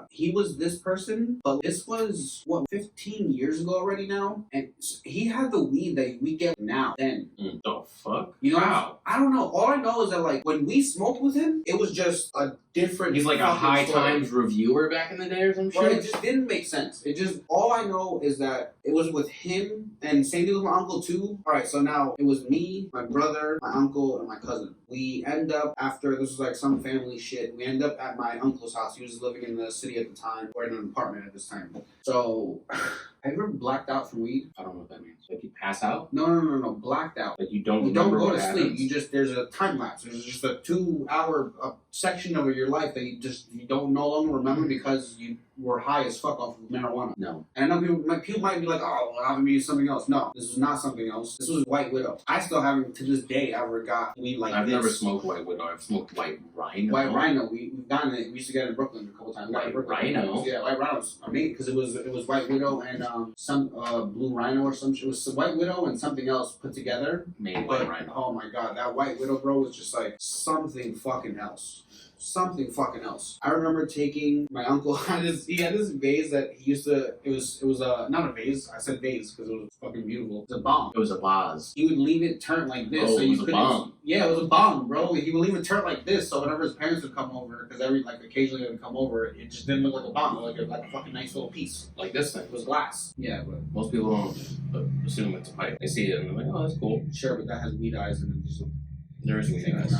he was this person, but this was, 15 years ago already now? And he had the weed that we get now, then. The fuck? You know, wow. I don't know. All I know is that, like, when we smoked with him, it was just a different. He's like a High Times reviewer back in the day or some shit? Well, it just didn't make sense. All I know is that it was with him, and same thing with my uncle, too. Alright, so now, it was me, my brother, my uncle, and my cousin. We end up, after, this was like some family shit, we end up at my uncle's house. He was living in the city at the time, or in an apartment at this time. So, have you ever blacked out from weed? I don't know what that means. Like you pass out? No, blacked out. Like you don't go to sleep. Happens? There's a time lapse. There's just a 2-hour section of your life that you don't no longer remember because you were high as fuck off of marijuana. No. And I know people might be like, oh, well, having me something else. No, this is not something else. This was White Widow. I still haven't, to this day, ever got weed like I've this. never smoked White Widow. I've smoked White Rhino. White Rhino. We've gotten it. We used to get it in Brooklyn a couple times. White Rhino? Yeah, White Rhino's amazing because it was White Widow and some Blue Rhino or some shit. It was some White Widow and something else put together. Made White Rhino. Oh my god, that White Widow, bro, was just like something fucking else. Something fucking else. I remember taking my uncle he had this vase that he used to, it was not a vase, I said vase because it was fucking beautiful. It was a bomb. It was a vase. He would leave it turned like this. Oh, so it was a bomb. Yeah, it was a bomb, bro. He would leave it turned like this, so whenever his parents would come over, because occasionally they would come over, it just didn't look like a bomb, it looked like a fucking nice little piece. Like this thing. It was glass. Yeah, but most people don't assume it's a pipe. They see it and they're like, oh, that's cool. Sure, but that has weed eyes and it just there is weed eyes.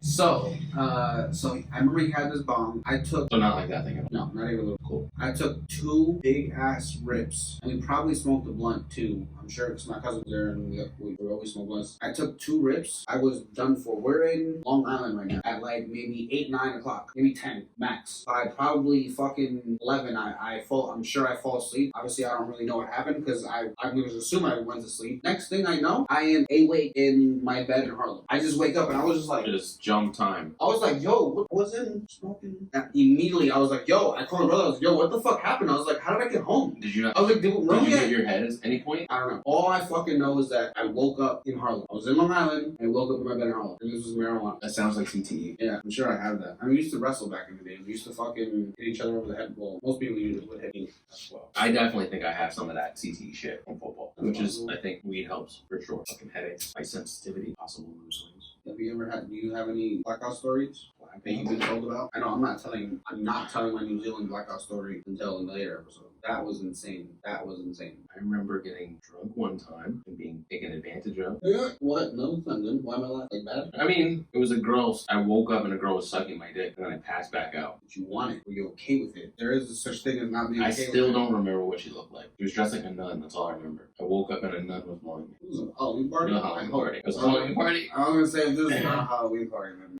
So I remember he had this bomb. I took... So not like that thing. No, not even a little cool. I took 2 big-ass rips, and we probably smoked a blunt, too. I'm sure because my cousin was there, and we always smoke blunts. I took 2 rips. I was done for. We're in Long Island right now at like maybe 8, 9 o'clock. Maybe 10, max. By probably fucking 11, I'm sure I fall asleep. Obviously, I don't really know what happened because I'm going to assume I went to sleep. Next thing I know, I am awake in my bed in Harlem. I just wake up, and I was just like... Just jump time. I was like, yo, what was in smoking? And immediately, I was like, yo, I called my brother. I was like, yo, what the fuck happened? I was like, how did I get home? Did you not? I was like, did you hit your head at any point? I don't know. All I fucking know is that I woke up in Harlem. I was in Long Island, and I woke up in my bed in Harlem. And this was marijuana. That sounds like CTE. Yeah, I'm sure I have that. I mean, we used to wrestle back in the day. We used to fucking hit each other over the head. Well, most people usually would hit me as well. I definitely think I have some of that CTE shit from football, which is, I think, weed helps for sure. Fucking headaches, high sensitivity, possible mood swings. Do you have any blackout stories that you've been told about? I know I'm not telling my New Zealand blackout story until in the later episode. That was insane. I remember getting drunk one time and being taken advantage of. What? No, nothing. Why am I laughing bad? I mean, it was a girl. I woke up and a girl was sucking my dick, and then I passed back out. Did you want it? Were you okay with it? There is such thing as not being okay with it. I still don't remember what she looked like. She was dressed like a nun. That's all I remember. I woke up and a nun was blowing me. It was a Halloween party? It was a Halloween party. It was a Halloween party. I was going to say, if this is not a Halloween party, then...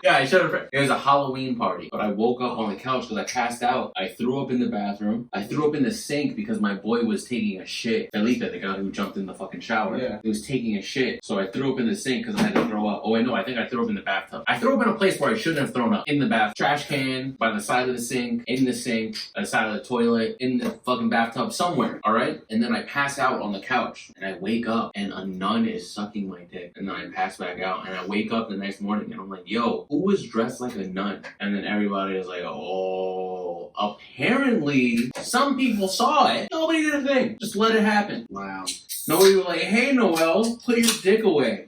Yeah, I should have. It was a Halloween party, but I woke up on the couch because I passed out. I threw up in the bathroom. I threw up in the sink because my boy was taking a shit. Felipe, the guy who jumped in the fucking shower, he was taking a shit. So I threw up in the sink because I had to throw up. Oh, I know. I think I threw up in the bathtub. I threw up in a place where I shouldn't have thrown up. In the bath, trash can, by the side of the sink, in the sink, by the side of the toilet, in the fucking bathtub, somewhere. All right. And then I pass out on the couch, and I wake up, and a nun is sucking my dick. And then I pass back out, and I wake up the next morning, and I'm like, yo, who was dressed like a nun? And then everybody is like, oh, apparently some people saw it. Nobody did a thing. Just let it happen. Wow. Nobody was like, hey, Noel, put your dick away.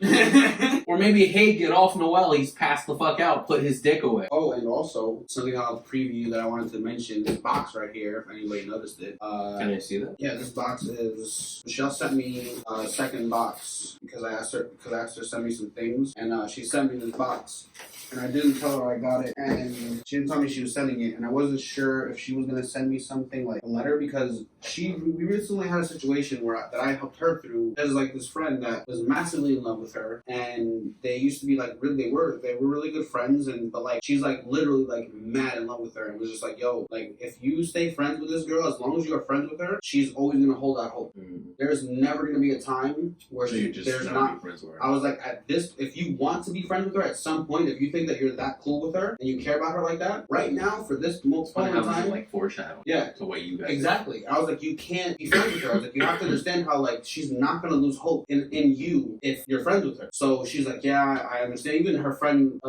Or maybe, hey, get off Noel. He's passed the fuck out. Put his dick away. Oh, and also something I'll preview that I wanted to mention. This box right here, if anybody noticed it. Can I see that? Yeah, this box is. Michelle sent me a second box because I asked her to send me some things, and she sent me this box. And I didn't tell her I got it, and she didn't tell me she was sending it, and I wasn't sure if she was gonna send me something like a letter because we recently had a situation that I helped her through. There's like this friend that was massively in love with her, and they used to be like they were really good friends, but like she's like literally like mad in love with her, and was just like, yo, like if you stay friends with this girl, as long as you are friends with her, she's always gonna hold out hope. There's never gonna be a time where there's not. Friends with her. I was like, if you want to be friends with her at some point, if you think that you're that cool with her and you care about her like that, right now for this moment in time, like foreshadow. Yeah, to what you guys exactly. I was like, you can't be friends with her. I was like, you have to understand how like she's not gonna lose hope in you if you're friends with her. So she's like, yeah, I understand. Even her friend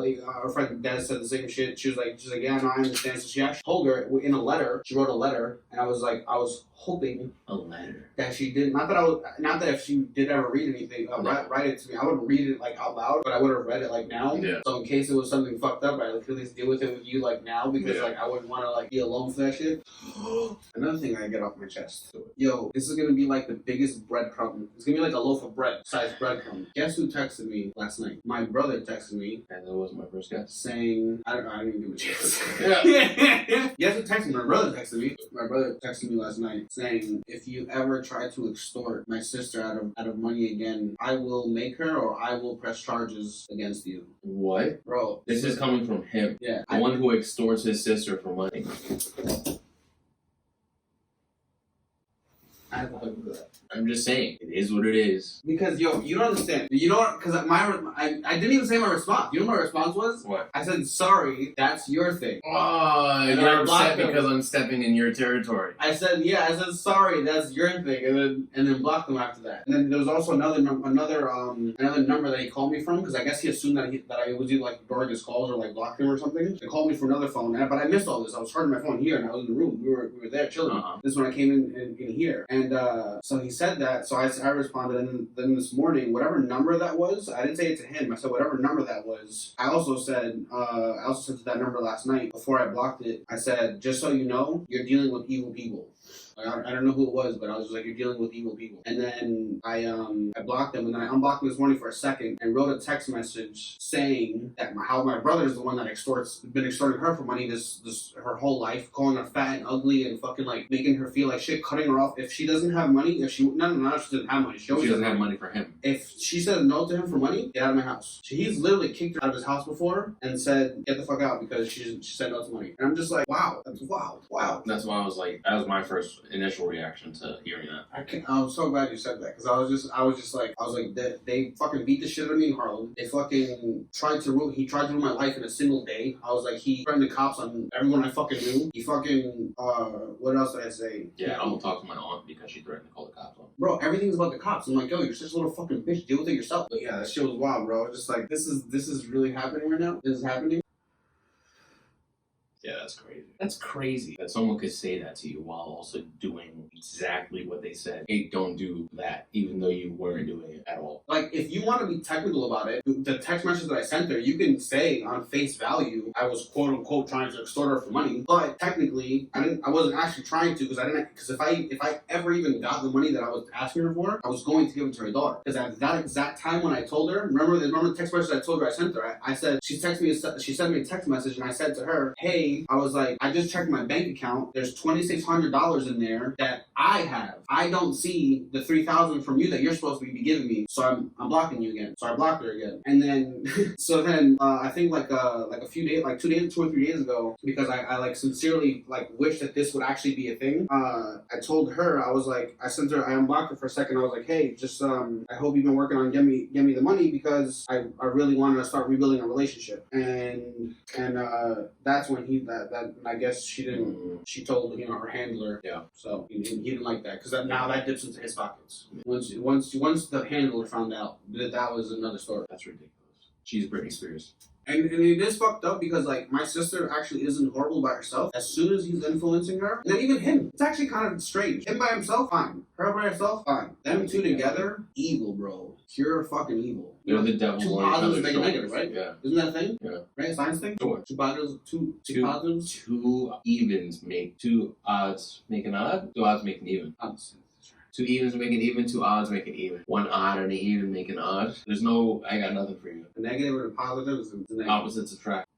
Des said the same shit. She's like, yeah, no, I understand. So she actually told her in a letter. She wrote a letter, and I was like, I was hoping a letter that she did not that if she did ever read anything, write it to me. I wouldn't read it like out loud, but I would have read it like now. Yeah. So in case it was something fucked up, I could at least deal with it with you like now because like I wouldn't want to like be alone for that shit. Another thing I get off my chest. Yo, this is gonna be like the biggest breadcrumb. It's gonna be like a loaf of bread sized breadcrumb. Guess who texted me last night? My brother texted me. And that wasn't my first guess. Saying I didn't even give him a chance. Yeah. Guess who texted me? My brother texted me. My brother texted me last night saying, if you ever try to extort my sister out of money again, I will make her or I will press charges against you. What? Bro. This is coming from him. Yeah. The one who extorts his sister for money. I have to hug that. I'm just saying, it is what it is. Because, yo, you don't understand. You know what? Because I didn't even say my response. You know what my response was? What? I said, sorry, that's your thing. Oh, you're upset because I'm stepping in your territory. I said, sorry, that's your thing, and then blocked him after that. And then there was also another number that he called me from, because I guess he assumed that I was either like ignoring his calls or like blocked him or something. They called me from another phone, but I missed all this. I was charging my phone here, and I was in the room. We were there chilling. This is when I came in here, and so he said that. So I responded, and then this morning, whatever number that was, I didn't say it to him. I said whatever number that was. I also said to that number last night before I blocked it. I said, just so you know, you're dealing with evil people. I don't know who it was, but I was just like, you're dealing with evil people. And then I blocked them, and then I unblocked him this morning for a second and wrote a text message saying that how my brother is the one that been extorting her for money this her whole life, calling her fat and ugly and fucking like making her feel like shit, cutting her off. If she doesn't have money, she doesn't have money. She doesn't have money for him. If she says no to him for money, get out of my house. He's literally kicked her out of his house before and said, get the fuck out because she said no to money. And I'm just like, wow. That's why I was like, that was my first initial reaction to hearing that. I'm so glad you said that because I was just like they fucking beat the shit out of me in Harlem. They fucking tried to ruin my life in a single day. I was like, he threatened the cops on everyone I fucking knew. He fucking what else did I say? Yeah, I'm gonna talk to my aunt because she threatened to call the cops on. Bro, everything's about the cops. I'm like, yo, you're such a little fucking bitch. Deal with it yourself. But yeah, that shit was wild, bro. Just like this is really happening right now. This is happening. Yeah, that's crazy. That's crazy that someone could say that to you while also doing exactly what they said. Hey, don't do that, even though you weren't doing it at all. Like, if you want to be technical about it, the text message that I sent her, you can say on face value, I was quote unquote trying to extort her for money. But technically, I wasn't actually trying to because if I ever even got the money that I was asking her for, I was going to give it to her daughter. Because at that exact time when I told her, remember the text message I told her I sent her? I said she sent me a text message and I said to her, hey. I was like, I just checked my bank account. There's $2,600 in there that I have. I don't see the $3,000 from you that you're supposed to be giving me. So I'm blocking you again. So I blocked her again. And then, I think like a few days, like 2 or 3 days ago, because I like sincerely like wish that this would actually be a thing. I told her, I unblocked her for a second. I was like, hey, just I hope you've been working on get me the money because I really wanted to start rebuilding a relationship. And that's when I guess she didn't. She told her handler. Yeah. So he didn't like that because now that dips into his pockets. Once the handler found out that was another story. That's ridiculous. She's Britney Spears. And it is fucked up because like my sister actually isn't horrible by herself. As soon as he's influencing her, and then even him, it's actually kind of strange. Him by himself, fine. Her by herself, fine. Them two together, evil, bro. Pure fucking evil. They're the devil. Two positives make a negative, right? Yeah. Isn't that a thing? Yeah. Right? Science thing? Sure. Two positives, two positives? Two evens make two odds make an odd. Two odds make an even. Odds. Two evens make an even. Two odds make an even. One odd and an even make an odd. There's no. I got nothing for you. The negative or the positive is the negative. Opposites attract.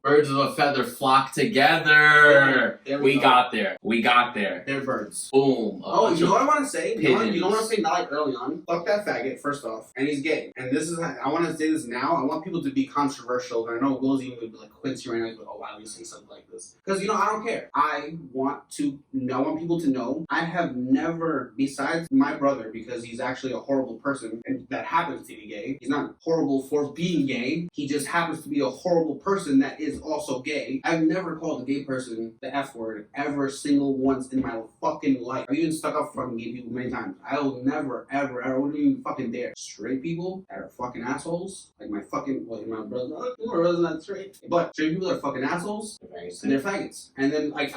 Birds of a feather flock together. There We go. got there. We got there. They're birds. Boom. Oh, you know what I want to say? You know what I want to pigeons. say not like early on? Fuck that faggot, first off. And he's gay. And this is, I want to say this now. I want people to be controversial. And I know Will's even like Quincy right now. He's like, oh, why would you say something like this? Because, you know, I don't care. I want people to know I have never, besides my brother, because he's actually a horrible person and that happens to be gay. He's not horrible for being gay. He just happens to be a horrible person that is also gay. I've never called a gay person the F word ever single once in my fucking life. I've even stuck up for fucking gay people many times. I will never, ever, I wouldn't even fucking dare. Straight people that are fucking assholes, like my fucking, well, my brother, my brother's not straight, but straight people that are fucking assholes, and they're faggots. And then, like,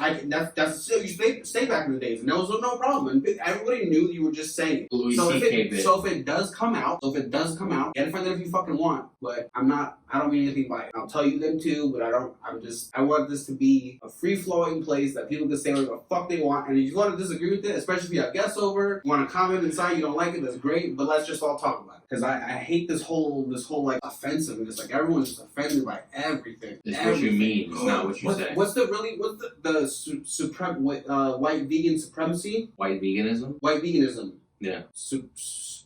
that's so you stay back in the days, and there was no problem. And everybody knew you were just saying it. So if it does come out, get it find out if you fucking want, but I don't mean anything by it. I'll tell you them too, but I want this to be a free-flowing place that people can say whatever the fuck they want, and if you want to disagree with it, especially if you have guests over, you want to comment inside, you don't like it, that's great, but let's just all talk about it. Because I hate this whole like offensiveness, like everyone's just offended by everything. It's what you mean, it's not what you say. What's the white vegan supremacy? White veganism? White veganism. Yeah.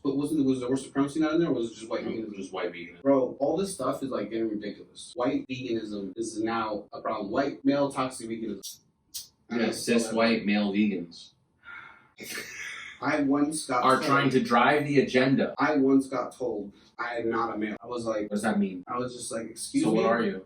But was the word supremacy not in there, or was it just white veganism? Just white veganism. Bro, all this stuff is like getting ridiculous. White veganism is now a problem. White male toxic veganism. Yeah, cis white male vegans I once got are told, trying to drive the agenda. I once got told I am not a male. I was like, What does that mean? I was just like, excuse So me. what are you?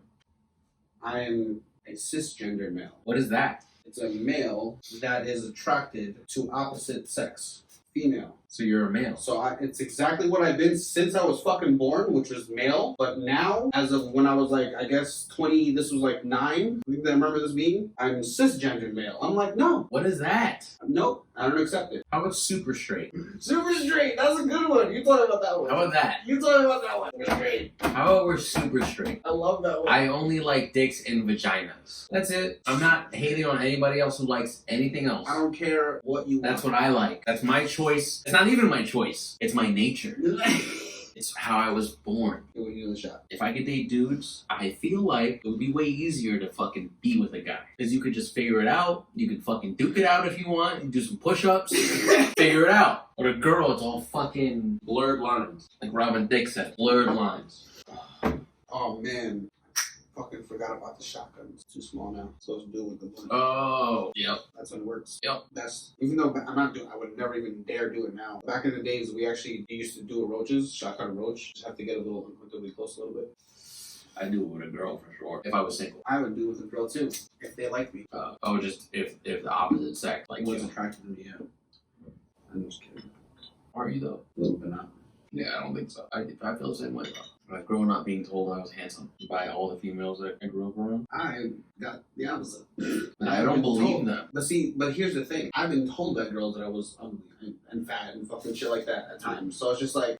I am a cisgender male. What is that? It's a male that is attracted to opposite sex, female. So you're a male. So it's exactly what I've been since I was fucking born, which was male. But now, as of when I was like, I guess 20, this was like 9, I think I remember this being, I'm cisgender male. I'm like, no. What is that? Nope, I don't accept it. How about super straight? Super straight, that's a good one. You thought about that one. How about that? You thought about that one. It's great. How about we're super straight? I love that one. I only like dicks and vaginas. That's it. I'm not hating on anybody else who likes anything else. I don't care what you want. That's what I like. That's my choice. It's not even my choice. It's my nature. It's how I was born. When you in the shop. If I could date dudes, I feel like it would be way easier to fucking be with a guy. Because you could just figure it out. You could fucking duke it out if you want. You do some push-ups. Figure it out. But a girl, it's all fucking blurred lines. Like Robin Thicke said, blurred lines. Oh man. Fucking forgot about the shotgun. It's too small now. So it's do with the blunt. Oh, yep. That's what it works. Yep. That's, even though I'm not doing, I would never even dare do it now. Back in the days, we actually used to do a roaches, shotgun roach. Just have to get a little uncomfortably close a little bit. I do it with a girl for sure. If I was single. I would do it with a girl too, if they liked me. Just if the opposite sex like Was you. attracted to me, yeah. I'm just kidding. Are you though? A little bit not. Yeah, I don't think so. I feel the same way though. I've grown up being told I was handsome by all the females that I grew up around. I got the opposite. And I don't believe them. But here's the thing. I've been told by girls that I was ugly and fat and fucking shit like that at times. So it's just like,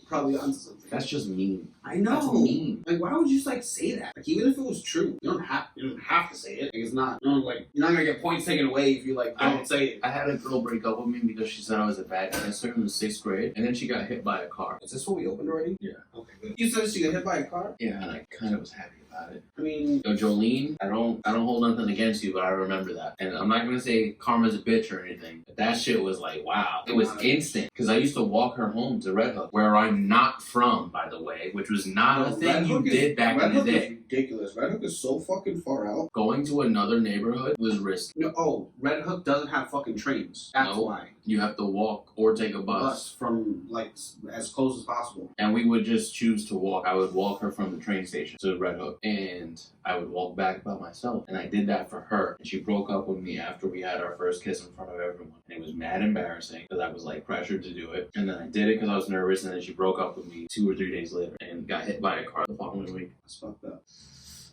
probably onto something. That's just mean. I know. That's mean. Like, why would you just like say that? Like, even if it was true, you don't have to say it. Like, it's not. You know, like, you're not gonna get points taken away if you like don't say it. I had a girl break up with me because she said I was a bad dancer in the 6th grade, and then she got hit by a car. Is this what we opened already? Yeah. Okay, good. You said she got hit by a car? Yeah, and I kind of was happy about it. I mean, Yo, Jolene, I don't hold nothing against you, but I remember that. And I'm not gonna say karma's a bitch or anything, but that shit was like, wow. It was instant. Because I used to walk her home to Red Hook, where I'm not from, by the way, which was not a thing you did back in the day. ridiculous. Red Hook is so fucking far out. Going to another neighborhood was risky. No, oh, Red Hook doesn't have fucking trains. That's why. You have to walk or take a bus from like as close as possible. And we would just choose to walk. I would walk her from the train station to Red Hook, and I would walk back by myself. And I did that for her. And she broke up with me after we had our first kiss in front of everyone. And it was mad embarrassing because I was like pressured to do it. And then I did it because I was nervous. And then she broke up with me 2 or 3 days later and got hit by a car the following week. That's fucked up.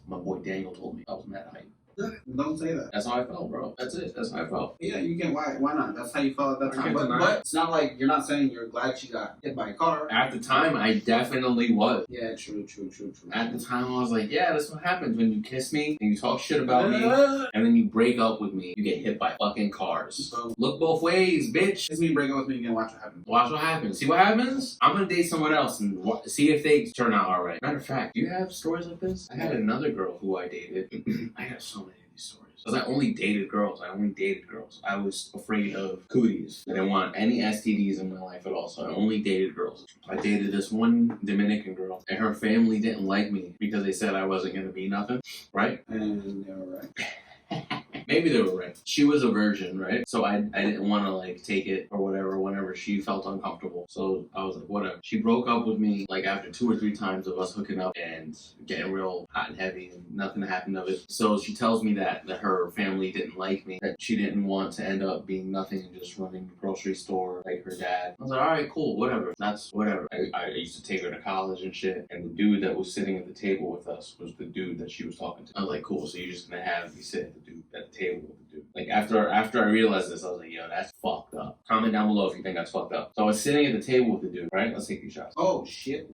My boy Daniel told me I was mad hype. Don't say that. That's how I felt, bro. That's it. That's how I felt. Yeah, you can. Why not? That's how you felt at that time. But it's not like you're not saying you're glad she got hit by a car. At the time, I definitely was. Yeah, true. At the time, I was like, yeah, that's what happens when you kiss me and you talk shit about me, and then you break up with me. You get hit by fucking cars. So, look both ways, bitch. Kiss me, break up with me, and watch what happens. Watch what happens. See what happens? I'm gonna date someone else and see if they turn out all right. Matter of fact, do you have stories like this? I had another girl who I dated. I have so many of these stories. Because I only dated girls. I was afraid of cooties. I didn't want any STDs in my life at all, so I only dated girls. I dated this one Dominican girl, and her family didn't like me because they said I wasn't going to be nothing, right? And they were right. Maybe they were right. She was a virgin, right? So I didn't want to like take it or whatever whenever she felt uncomfortable. So I was like, whatever. She broke up with me like after 2 or 3 times of us hooking up and getting real hot and heavy and nothing happened of it. So she tells me that her family didn't like me, that she didn't want to end up being nothing and just running the grocery store like her dad. I was like, all right, cool, whatever. That's whatever. I used to take her to college and shit. And the dude that was sitting at the table with us was the dude that she was talking to. I was like, cool, so you're just gonna have me sit at the dude at the table with the dude. Like after I realized this, I was like, yo, that's fucked up. Comment down below if you think that's fucked up. So I was sitting at the table with the dude, right? Let's take these shots. Oh shit.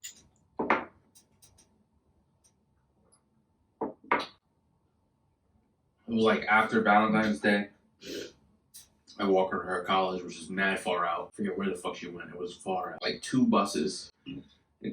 It was like after Valentine's Day. I walked her to her college, which is mad far out. I forget where the fuck she went. It was far out. Like 2 buses.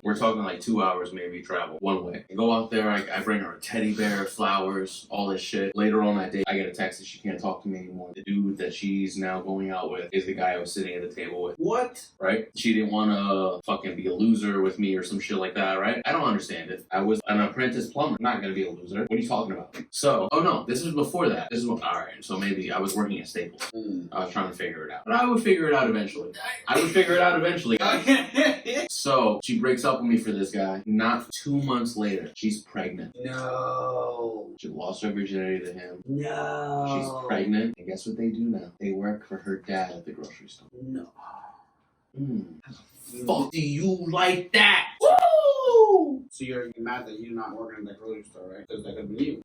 We're talking like 2 hours maybe travel one way. I go out there, I bring her a teddy bear, flowers, all this shit. Later on that day, I get a text that she can't talk to me anymore. The dude that she's now going out with is the guy I was sitting at the table with. What? Right? She didn't want to fucking be a loser with me or some shit like that, right? I don't understand it. I was an apprentice plumber. I'm not gonna be a loser. What are you talking about? So, oh no, this was before that. Alright, so maybe I was working at Staples. I was trying to figure it out. But I would figure it out eventually. So, she breaks up with me for this guy. Not 2 months later, she's pregnant. No. She lost her virginity to him. No. She's pregnant. And guess what they do now? They work for her dad at the grocery store. No. Fuck do you like that? Woo! So you're mad that you're not working at that grocery store, right? Because that could be you.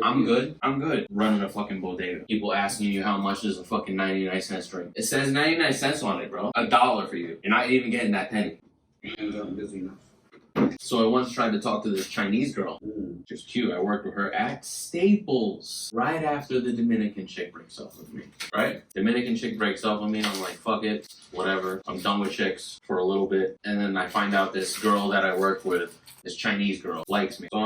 I'm good running a fucking bodega. People asking you how much is a fucking 99-cent drink. It says 99 cents on it, bro. $1 for you. You're not even getting that penny. I'm busy enough. So I once tried to talk to this Chinese girl. She's cute. I worked with her at Staples right after the Dominican chick breaks up with me. Right? Dominican chick breaks up with me. I'm like, fuck it. Whatever. I'm done with chicks for a little bit. And then I find out this girl that I work with, this Chinese girl, likes me. So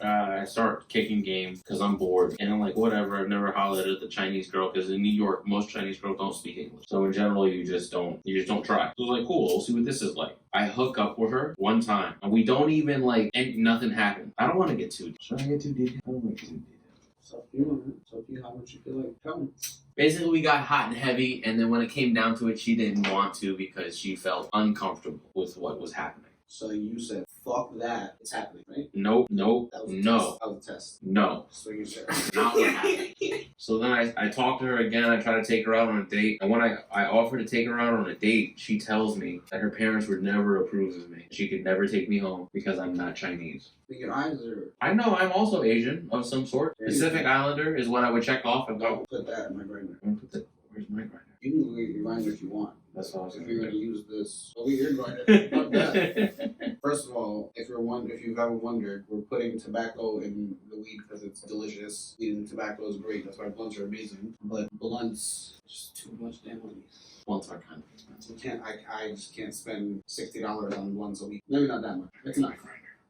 I start kicking game because I'm bored. And I'm like, whatever. I've never hollered at the Chinese girl because in New York, most Chinese girls don't speak English. So in general, you just don't try. So I was like, cool. We'll see what this is like. I hook up with her one time. And we don't even and nothing happened. I don't want to get too. Should I get too deep? I don't want to get too deep. So if you how much you feel like, tell me. Basically, we got hot and heavy, and then when it came down to it, she didn't want to because she felt uncomfortable with what was happening. So you said, fuck that, it's happening, right? Nope, That was a no. Test. That was a test. No. So you said. Not what happened. So then I talked to her again, I tried to take her out on a date, and when I offered to take her out on a date, she tells me that her parents would never approve of me. She could never take me home because I'm not Chinese. But your eyes are... I know, I'm also Asian of some sort. Pacific Islander is what I would check off and go. Put that in my grinder. Where's my grinder? You can go get your grinder if you want. That's all I was If you're going gonna to use this, go get your grinder. Fuck that. First of all, if you've ever wondered, we're putting tobacco in the weed because it's delicious. Eating tobacco is great. That's why blunts are amazing. But blunts, just too much damn money. Blunts are kind of expensive. I just can't spend $60 on blunts a week. Maybe not that much. It's not.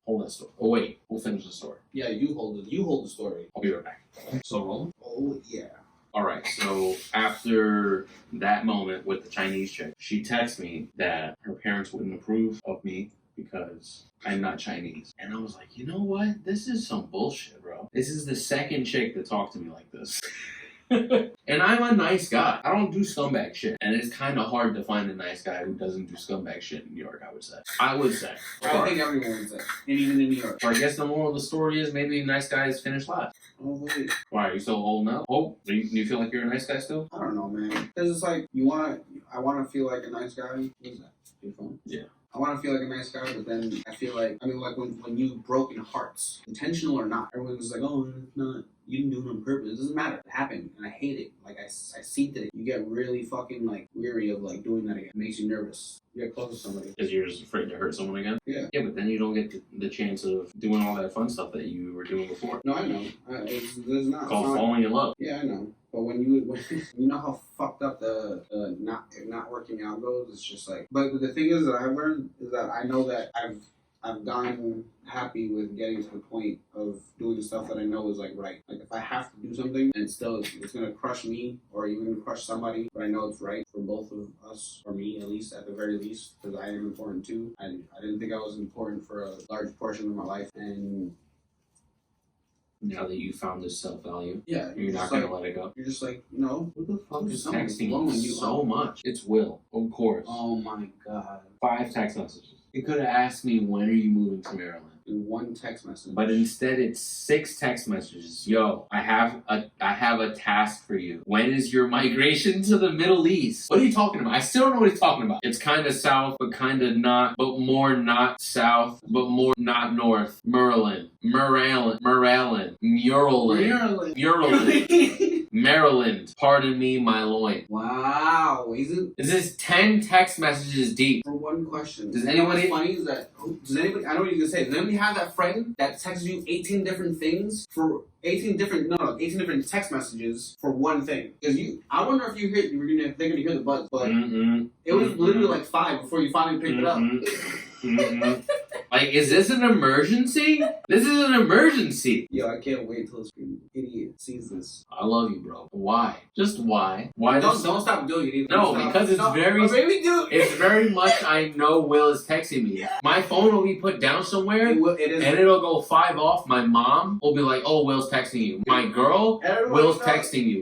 Hold that story. Oh wait, we'll finish the story. Yeah, you hold it. You hold the story. I'll be right back. So rolling? Oh yeah. Alright, so after that moment with the Chinese chick, she texts me that her parents wouldn't approve of me because I'm not Chinese. And I was like, you know what? This is some bullshit, bro. This is the second chick that talked to me like this. And I'm a nice guy. I don't do scumbag shit. And it's kind of hard to find a nice guy who doesn't do scumbag shit in New York, I would say. I think everyone would say. And even in New York. Or I guess the moral of the story is maybe nice guys finish last. Oh, wait. Why, are you so old now? Oh, do you feel like you're a nice guy still? I don't know, man. Because it's like, I want to feel like a nice guy. What is that? Your phone? Yeah. I want to feel like a nice guy, but then I feel like, like when you broken hearts, intentional or not, everyone's like, oh, it's not, you didn't do it on purpose. It doesn't matter. It happened, and I hate it. Like, I see that you get really fucking, like, weary of, like, doing that again. It makes you nervous. You get close to somebody. Because you're just afraid to hurt someone again? Yeah. Yeah, but then you don't get the chance of doing all that fun stuff that you were doing before. No, I know. There's not. Called falling in love. Yeah, I know. But when you know how fucked up the not working out goes, it's just like. But the thing is that I've learned is that I know that I've gotten happy with getting to the point of doing the stuff that I know is like right. Like if I have to do something and it's gonna crush me or even gonna crush somebody, but I know it's right for both of us, or me at least, at the very least, because I am important too. I didn't think I was important for a large portion of my life, and now that you found this self-value, yeah, you're not going to let it go. You're just like, no. Who the fuck is texting you so much? It's Will, of course. Oh my god. 5 text messages. You could have asked me, when are you moving to Maryland? In one text message. But instead, it's 6 text messages. Yo, I have a task for you. When is your migration to the Middle East? What are you talking about? I still don't know what he's talking about. It's kind of south, but kind of not, but more not south, but more not north. Maryland. Maryland. Pardon me, my loin. Wow. This is 10 text messages deep. For one question. Does anybody... Funny is that... Does anybody... I know what you're going to say. Does anybody have that friend that texts you 18 different things for... 18 different text messages for one thing? Because I wonder if they're gonna hear the buzz, but it was literally like 5 before you finally picked it up. Like, is this an emergency? This is an emergency. Yo, I can't wait till this idiot sees this. I love you, bro. Why? Just why? Don't stop doing it either. No, because it's very... Maybe do. It's very much I know Will is texting me. My phone will be put down somewhere, and it'll go 5 off. My mom will be like, oh, Will's texting you. My girl, Will's texting you.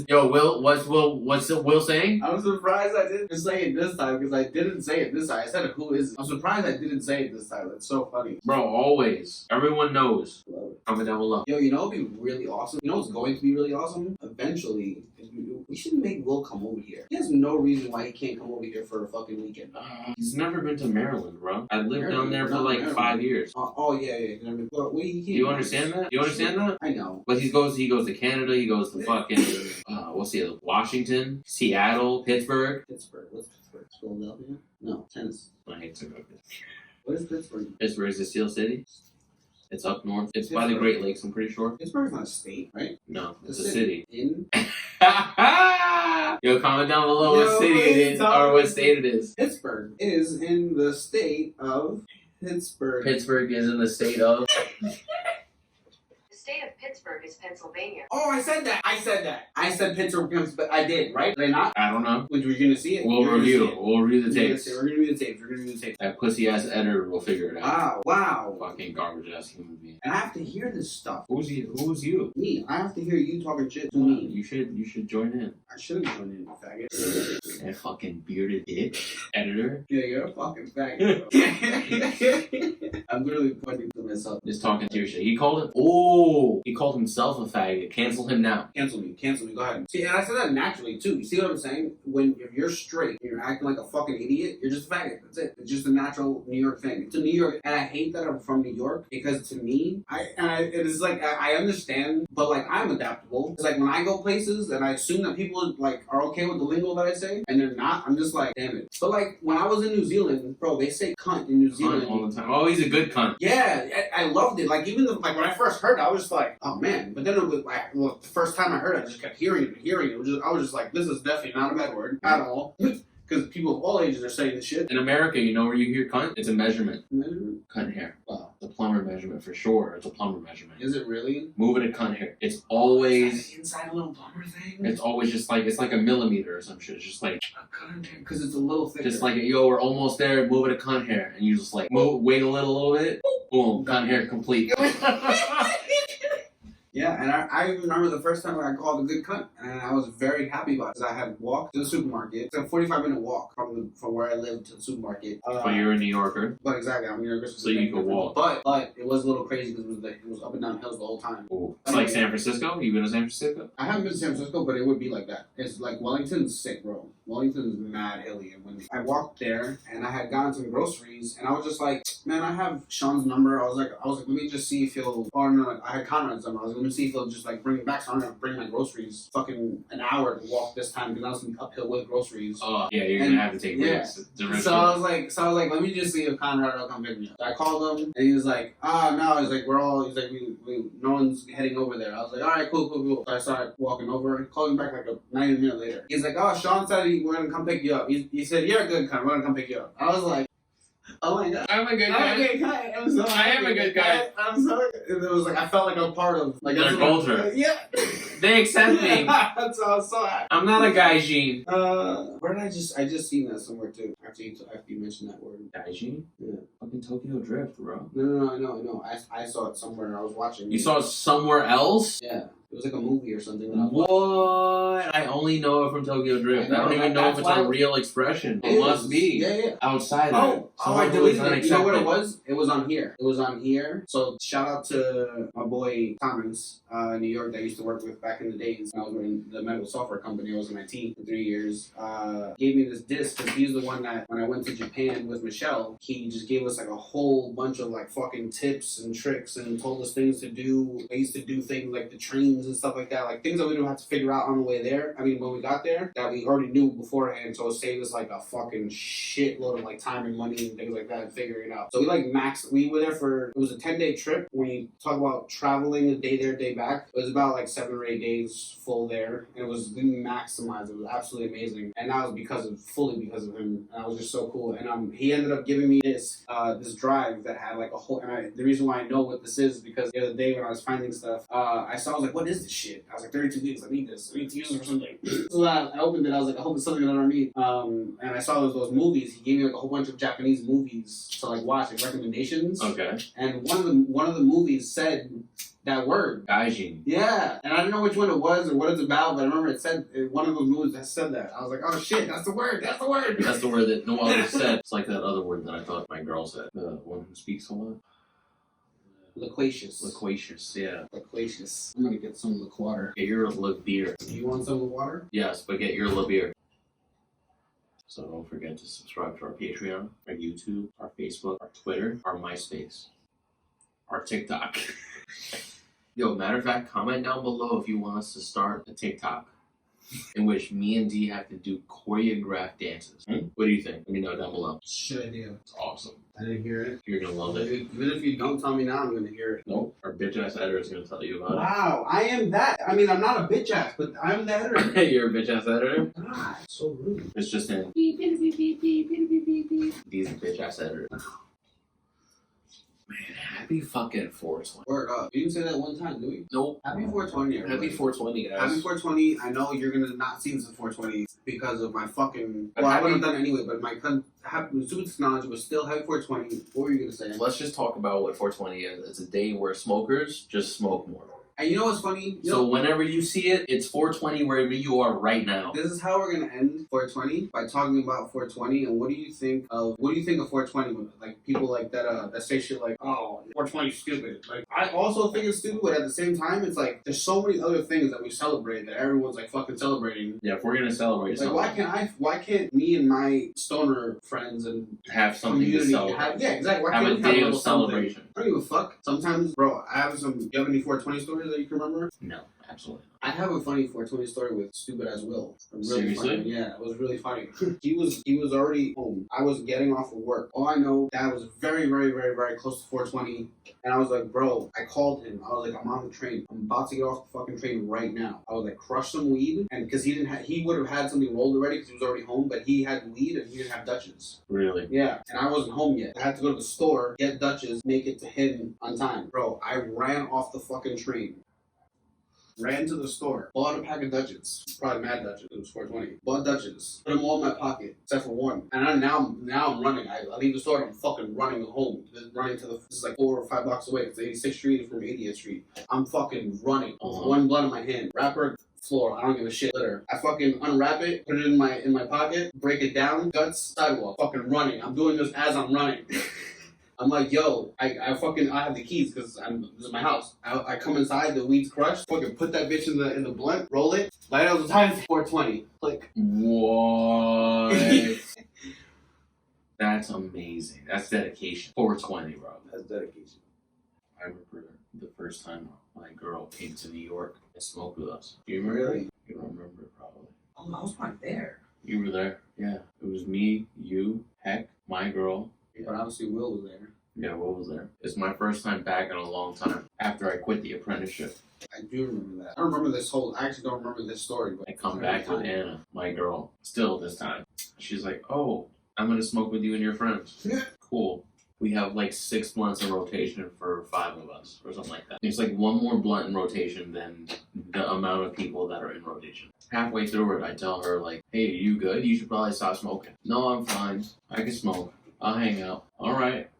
Yo, what's Will saying? I'm surprised I didn't say it this time, because I didn't say it this time. I said, who is it? I'm surprised I didn't say it this time. That's so funny. Bro, always. Everyone knows. Comment down below. Yo, you know what'd be really awesome? You know what's going to be really awesome? Eventually, we should make Will come over here. He has no reason why he can't come over here for a fucking weekend. He's never been to Maryland, bro. I lived down there for like 5 years. Yeah. But you understand that? You understand that? I know. But he goes to Canada, he goes to fucking, what's the other? Washington, Seattle, Pittsburgh. Pittsburgh. What's Pittsburgh? Philadelphia? No, Tennessee. I hate to go there. What is Pittsburgh? Pittsburgh is a steel city. It's up north. It's by the Great Lakes, I'm pretty sure. Pittsburgh's not a state, right? No, it's a city. In? Yo, comment down below what city it is or what state it is. Pittsburgh is in the state of Pittsburgh. Pittsburgh is in the state of... The state of Pittsburgh is Pennsylvania. Oh, I said that. I said Pittsburgh, but I did, right? Did I not? I don't know. We're going to see it. We'll review the tapes. We're going to review the tapes. That pussy-ass editor will figure it out. Wow. Fucking garbage-ass human being. And I have to hear this stuff. Who's you? Me. I have to hear you talking shit to me. You should join in. I should have joined in, faggot. That fucking bearded bitch. Editor. Yeah, you're a fucking faggot. I'm literally pointing to myself. Just talking to your shit. He called himself a faggot. Cancel him now. Cancel me. Go ahead. See, and I said that naturally too. You see what I'm saying? If you're straight and you're acting like a fucking idiot, you're just a faggot. That's it. It's just a natural New York thing. It's a New York, and I hate that I'm from New York, because to me, it is like I understand, but like I'm adaptable. It's like when I go places and I assume that people like are okay with the lingo that I say, and they're not. I'm just like, damn it. But like when I was in New Zealand, bro, they say cunt in New Zealand all the time. Oh, he's a good cunt. Yeah, I loved it. Like even when I first heard it, I was just like, oh man. But then it was like, the first time I heard it, I just kept hearing it. I was just like, this is definitely not a bad word at all. Because because people of all ages are saying this shit. In America, you know where you hear cunt? It's a measurement. Measurement? Cunt hair. Wow. The plumber measurement for sure. It's a plumber measurement. Is it really? Moving a cunt hair. It's always. Inside a little plumber thing? It's always just like it's like a millimeter or some shit. It's just like A cunt hair. Because it's a little thicker. just like yo, we're almost there. Moving a cunt hair, and you just like wait a little bit. Boom, cunt hair complete. Yeah, and I remember the first time I called a good cunt, and I was very happy about it because I had walked to the supermarket. It's a 45-minute walk from where I lived to the supermarket. But you're a New Yorker, But exactly, I'm New Yorker, so you can walk. But it was a little crazy because it was up and down hills the whole time. Ooh. It's like San Francisco. You been to San Francisco? I haven't been to San Francisco, but it would be like that. It's like Wellington's sick, bro. Wellington's mad hilly and windy. I walked there and I had gotten some groceries and I was just like, man, I have Sean's number. I was like, let me just see if he'll. Oh no, I had Conrad's number. I was like, let me see if he'll just like bring it back. So I'm gonna bring my groceries. Fucking an hour to walk this time because I was gonna be uphill with groceries. Oh yeah, you're gonna have to take risks. So I was like, let me just see if Conrad will come pick me up. So I called him and he was like, no, he's like, no one's heading over there. I was like, all right, cool. So I started walking over and called him back like 90 minutes later. He's like, oh, Sean said we're gonna come pick you up. He said, you're a good cunt, we're gonna come pick you up. I was like, oh my god. I'm a good guy. I'm so I am a good guy. I'm so. It was like I felt like a part of like their culture. Yeah. They accept me. That's so I was so happy. I'm not a gaijin. Where did I just seen that somewhere too? After you mentioned that word. Gaijin? Yeah. Fucking Tokyo Drift, bro. No, I know. I saw it somewhere. I was watching. You saw it somewhere else? Yeah. It was like a movie or something. What? I only know it from Tokyo Drift. I don't even know if it's a real expression. It must be. Yeah. Outside of it. I deleted it. You know what it was? It was on here. So shout out to my boy Thomas in New York that I used to work with back in the days. When I was in the medical software company. I was in IT for 3 years. Gave me this disc because he's the one that when I went to Japan with Michelle, he just gave us like a whole bunch of like fucking tips and tricks and told us things to do. I used to do things like the trains and stuff like that, like things that we don't have to figure out on the way there. I mean, when we got there, that we already knew beforehand, so it saved us like a fucking shitload of like time and money and things like that and figuring it out. So we were there for, it was a 10-day trip. When you talk about traveling a day there, day back, it was about like 7 or 8 days full there, and we maximized. It was absolutely amazing, and that was fully because of him, and that was just so cool. And he ended up giving me this drive that had like a whole, and the reason why I know what this is because the other day when I was finding stuff, I was like, what is this shit? I was like, 32 gigs, I need this. I need to use it for something. So I opened it, I was like, I hope it's something that I don't need. And I saw those movies. He gave me like a whole bunch of Japanese movies to like watch, like recommendations. Okay. And one of the movies said that word. Gaijin. Yeah. And I don't know which one it was or what it's about, but I remember it said, one of those movies that said that. I was like, oh shit, that's the word. That's the word. That's the word that Noel just said. It's like that other word that I thought my girl said. The one who speaks a lot. Loquacious. Yeah. Loquacious. I'm gonna get some water. Get your beer. Do you want some water? Yes, but get your beer. So don't forget to subscribe to our Patreon, our YouTube, our Facebook, our Twitter, our MySpace, our TikTok. Yo, matter of fact, comment down below if you want us to start a TikTok in which me and D have to do choreographed dances. What do you think? Let me know down below. Shit idea. It's awesome. I didn't hear it. You're gonna love it. Even if you don't tell me now, I'm gonna hear it. Nope. Our bitch ass editor is gonna tell you about Wow, I am that. I mean, I'm not a bitch ass, but I'm the editor. it. You're a bitch ass editor? God, so rude. It's just in beep, beep, beep, beep, beep, beep, beep, beep, beep. These bitch ass editor. Man, happy fucking 420. Word up. You didn't say that one time, did we? Nope. Happy 420, everybody. Happy 420, guys. Happy 420. I know you're gonna not see this at 420 because of my fucking. But Well, I would have done it anyway, but my stupid technology was still happy 420. What were you gonna say? Let's just talk about what 420 is. It's a day where smokers just smoke more. And you know what's funny? So whenever you see it, it's 420 wherever you are right now. This is how we're gonna end 420 by talking about 420 and what do you think of 420 when like people like that say shit like, oh, 420 is stupid. Like I also think it's stupid, but at the same time it's like there's so many other things that we celebrate that everyone's like fucking celebrating. Yeah, if we're gonna celebrate like something, why can't me and my stoner friends and have something to celebrate. Yeah, exactly. Why have can't a we day a of little celebration. I don't give a fuck. Sometimes, bro, I have some. Do you have any 420 stories that you can remember? No, Absolutely. I have a funny 420 story with stupid as Will. Really Seriously? funny. Yeah, it was really funny. he was already home. I was getting off of work. All I know, Dad was very, very, very, very close to 420. And I was like, bro, I called him. I was like, I'm on the train. I'm about to get off the fucking train right now. I was like, crush some weed. And because he would have had something rolled already because he was already home, but he had weed and he didn't have Dutches. Really? Yeah. And I wasn't home yet. I had to go to the store, get Dutches, make it to him on time. Bro, I ran off the fucking train. Ran to the store, bought a pack of Dutches, probably mad Dutches, it was 420. Bought Dutches, put them all in my pocket, except for one. And now I'm running. I leave the store and I'm fucking running home. Running to this is like 4 or 5 blocks away. It's 86th Street from 80th Street. I'm fucking running with one blunt in my hand. Wrapper, floor, I don't give a shit. Litter. I fucking unwrap it, put it in my pocket, break it down, guts, sidewalk, fucking running. I'm doing this as I'm running. I'm like, yo, I have the keys because this is my house. I come inside, the weed's crushed. Fucking put that bitch in the blunt, roll it, light out the time, 420. Click. What? That's amazing. That's dedication. 420, bro. That's dedication. I remember the first time my girl came to New York and smoked with us. Do you remember? Really? You don't remember it probably. Oh, I was probably there. You were there? Yeah. It was me, you, Heck, my girl. But obviously Will was there. Yeah, Will was there. It's my first time back in a long time after I quit the apprenticeship. I do remember that. I don't remember I actually don't remember this story. But I come back with Anna, my girl, still this time. She's like, oh, I'm going to smoke with you and your friends. Cool. We have like 6 blunts in rotation for 5 of us or something like that. It's like one more blunt in rotation than the amount of people that are in rotation. Halfway through it, I tell her like, hey, are you good? You should probably stop smoking. No, I'm fine. I can smoke. I'll hang out. All right.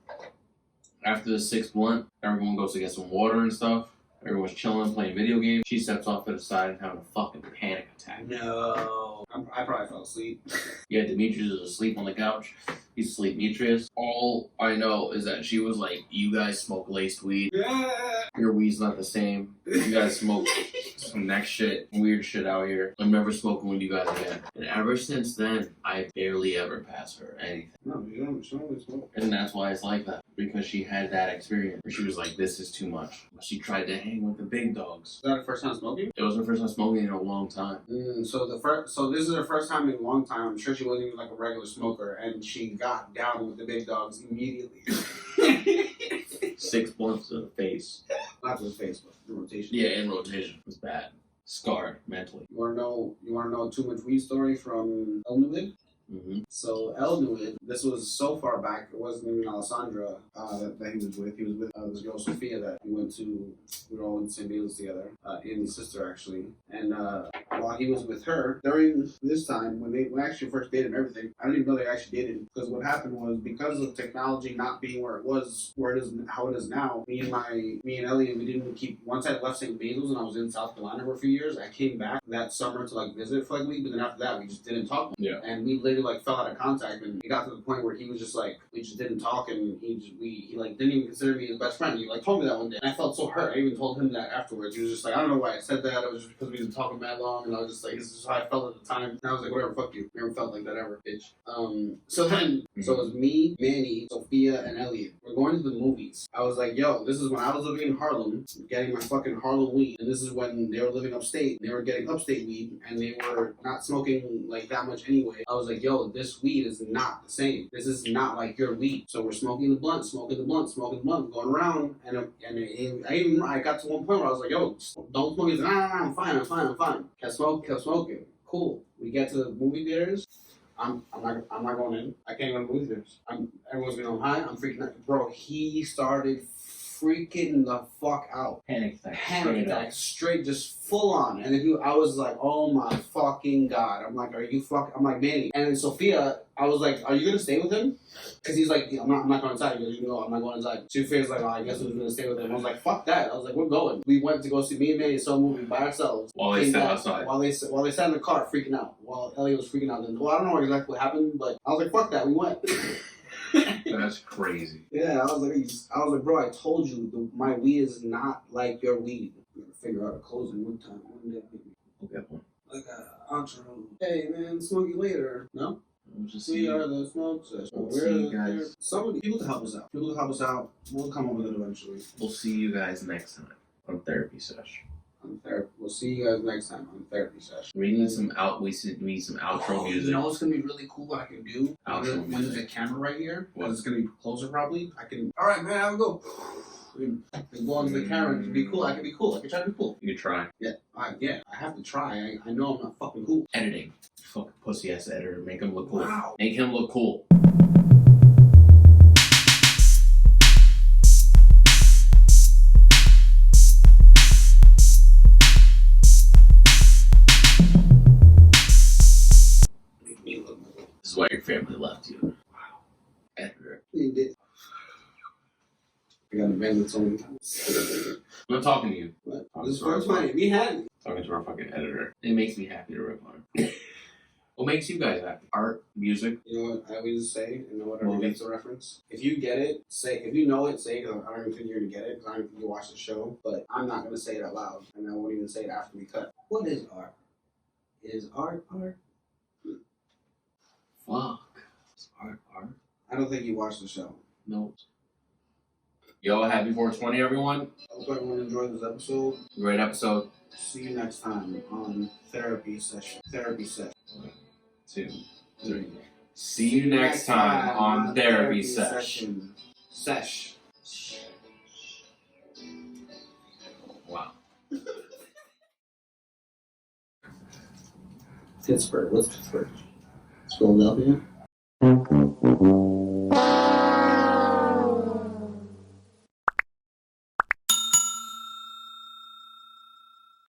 After the 6th blunt, everyone goes to get some water and stuff. Everyone's chilling, playing video games. She steps off to the side and having a fucking panic attack. No. I probably fell asleep. Yeah, Demetrius is asleep on the couch. He's asleep, Demetrius. All I know is that she was like, you guys smoke laced weed. Your weed's not the same. You guys smoke some next shit, weird shit out here. I'm never smoking with you guys again. And ever since then, I barely ever pass her anything. No, you don't smoke. And that's why it's like that. Because she had that experience where she was like, this is too much. She tried to hang with the big dogs. Was that her first time smoking? It was her first time smoking in a long time. So this is her first time in a long time. I'm sure she wasn't even like a regular smoker, and she got down with the big dogs immediately. 6 blunts to the face. Not to the face, but the rotation. Yeah, in rotation. It was bad. Scarred mentally. You wanna know too much weed story from El Nuid? Mm-hmm. So El Nuid, this was so far back, it wasn't even Alessandra that he was with. He was with this girl Sophia that we were all in St. Beatles together, Andy's sister actually. And while he was with her, during this time, when they actually first dated and everything, I didn't even know they actually dated, because what happened was, because of technology not being where it is, how it is now, me and Ellie, we didn't keep, once I left St. Basil's and I was in South Carolina for a few years, I came back that summer to like visit for like a week, but then after that, we just didn't talk. Yeah. And we literally like fell out of contact, and it got to the point where he was just like, we just didn't talk, and he like didn't even consider me his best friend. He like told me that one day, and I felt so hurt. I even told him that afterwards. He was just like, I don't know why I said that. It was just because we didn't talk that long, and I was just like, this is how I felt at the time. And I was like, whatever, fuck you. Never felt like that ever, bitch. So it was me, Manny, Sophia, and Elliot. We're going to the movies. I was like, yo, this is when I was living in Harlem, getting my fucking Harlem weed, and this is when they were living upstate. They were getting upstate weed, and they were not smoking like that much anyway. I was like, yo, this weed is not the same. This is not like your weed. So we're smoking the blunt, going around, and I got to one point where I was like, yo, don't smoke. He's like, nah, I'm fine. Kept smoking. Cool. We get to the movie theaters. I'm not going in. I can't go to the movie theaters. Everyone's going high. I'm freaking out. Bro, he started freaking the fuck out. Panic attack. Straight, just full on. And then I was like, oh my fucking god. I'm like, I'm like, Manny. And then Sophia, I was like, are you gonna stay with him? Because he's like, I'm not going inside. He goes, you know, I'm not going inside. Sophia's like, oh, I guess I'm gonna stay with him. I was like, fuck that. I was like, we're going. We went to go see, me and Manny saw a movie by ourselves. While they sat outside. While they sat in the car freaking out. While Elliot was freaking out. Well, I don't know exactly what happened, but I was like, fuck that. We went. That's crazy. Yeah, I was like, bro, I told you, my weed is not like your weed. I'm gonna figure out a closing one day. We'll get one. Like outro. Hey man, smoke you later. No? We'll just We see. are the smoke session. We'll see you guys. Somebody, people to help us out. We'll come up with it eventually. We'll see you guys next time on Therapy Sesh. on therapy. We'll see you guys next time on therapy session. We need some outro music. You know what's gonna be really cool? What I can do Outro when there's a camera right here, because it's gonna be closer probably. I can. All right, man, I'll go. As long as the camera can be cool, I can be cool. I can try to be cool. You could try. Yeah, I have to try. I know I'm not fucking cool. Editing. Fucking pussy ass editor. Make him look cool. Wow. Make him look cool. Make me look cool. This is why your family left you. Wow. Editor. You did. I got a band that's on. I'm not talking to you. What? This is first time. We had it. Talking to our fucking editor. It makes me happy to rip on him. What makes you guys happy? Art, music. You know what I always say, and whatever Movie. makes a reference. If you get it, say. If you know it, say it. Because I don't even think you're gonna get it. Because I don't even think you watch the show. But I'm not gonna say it out loud, and I won't even say it after we cut. What is art? Is art art? Fuck. Is art. I don't think you watched the show. No. Yo, happy 420, everyone. I hope everyone enjoyed this episode. Great episode. See you next time on therapy session. Therapy session. 1, 2, 3. See you next time on Therapy Session. Sesh. Wow. Pittsburgh. What's Pittsburgh? It's Philadelphia.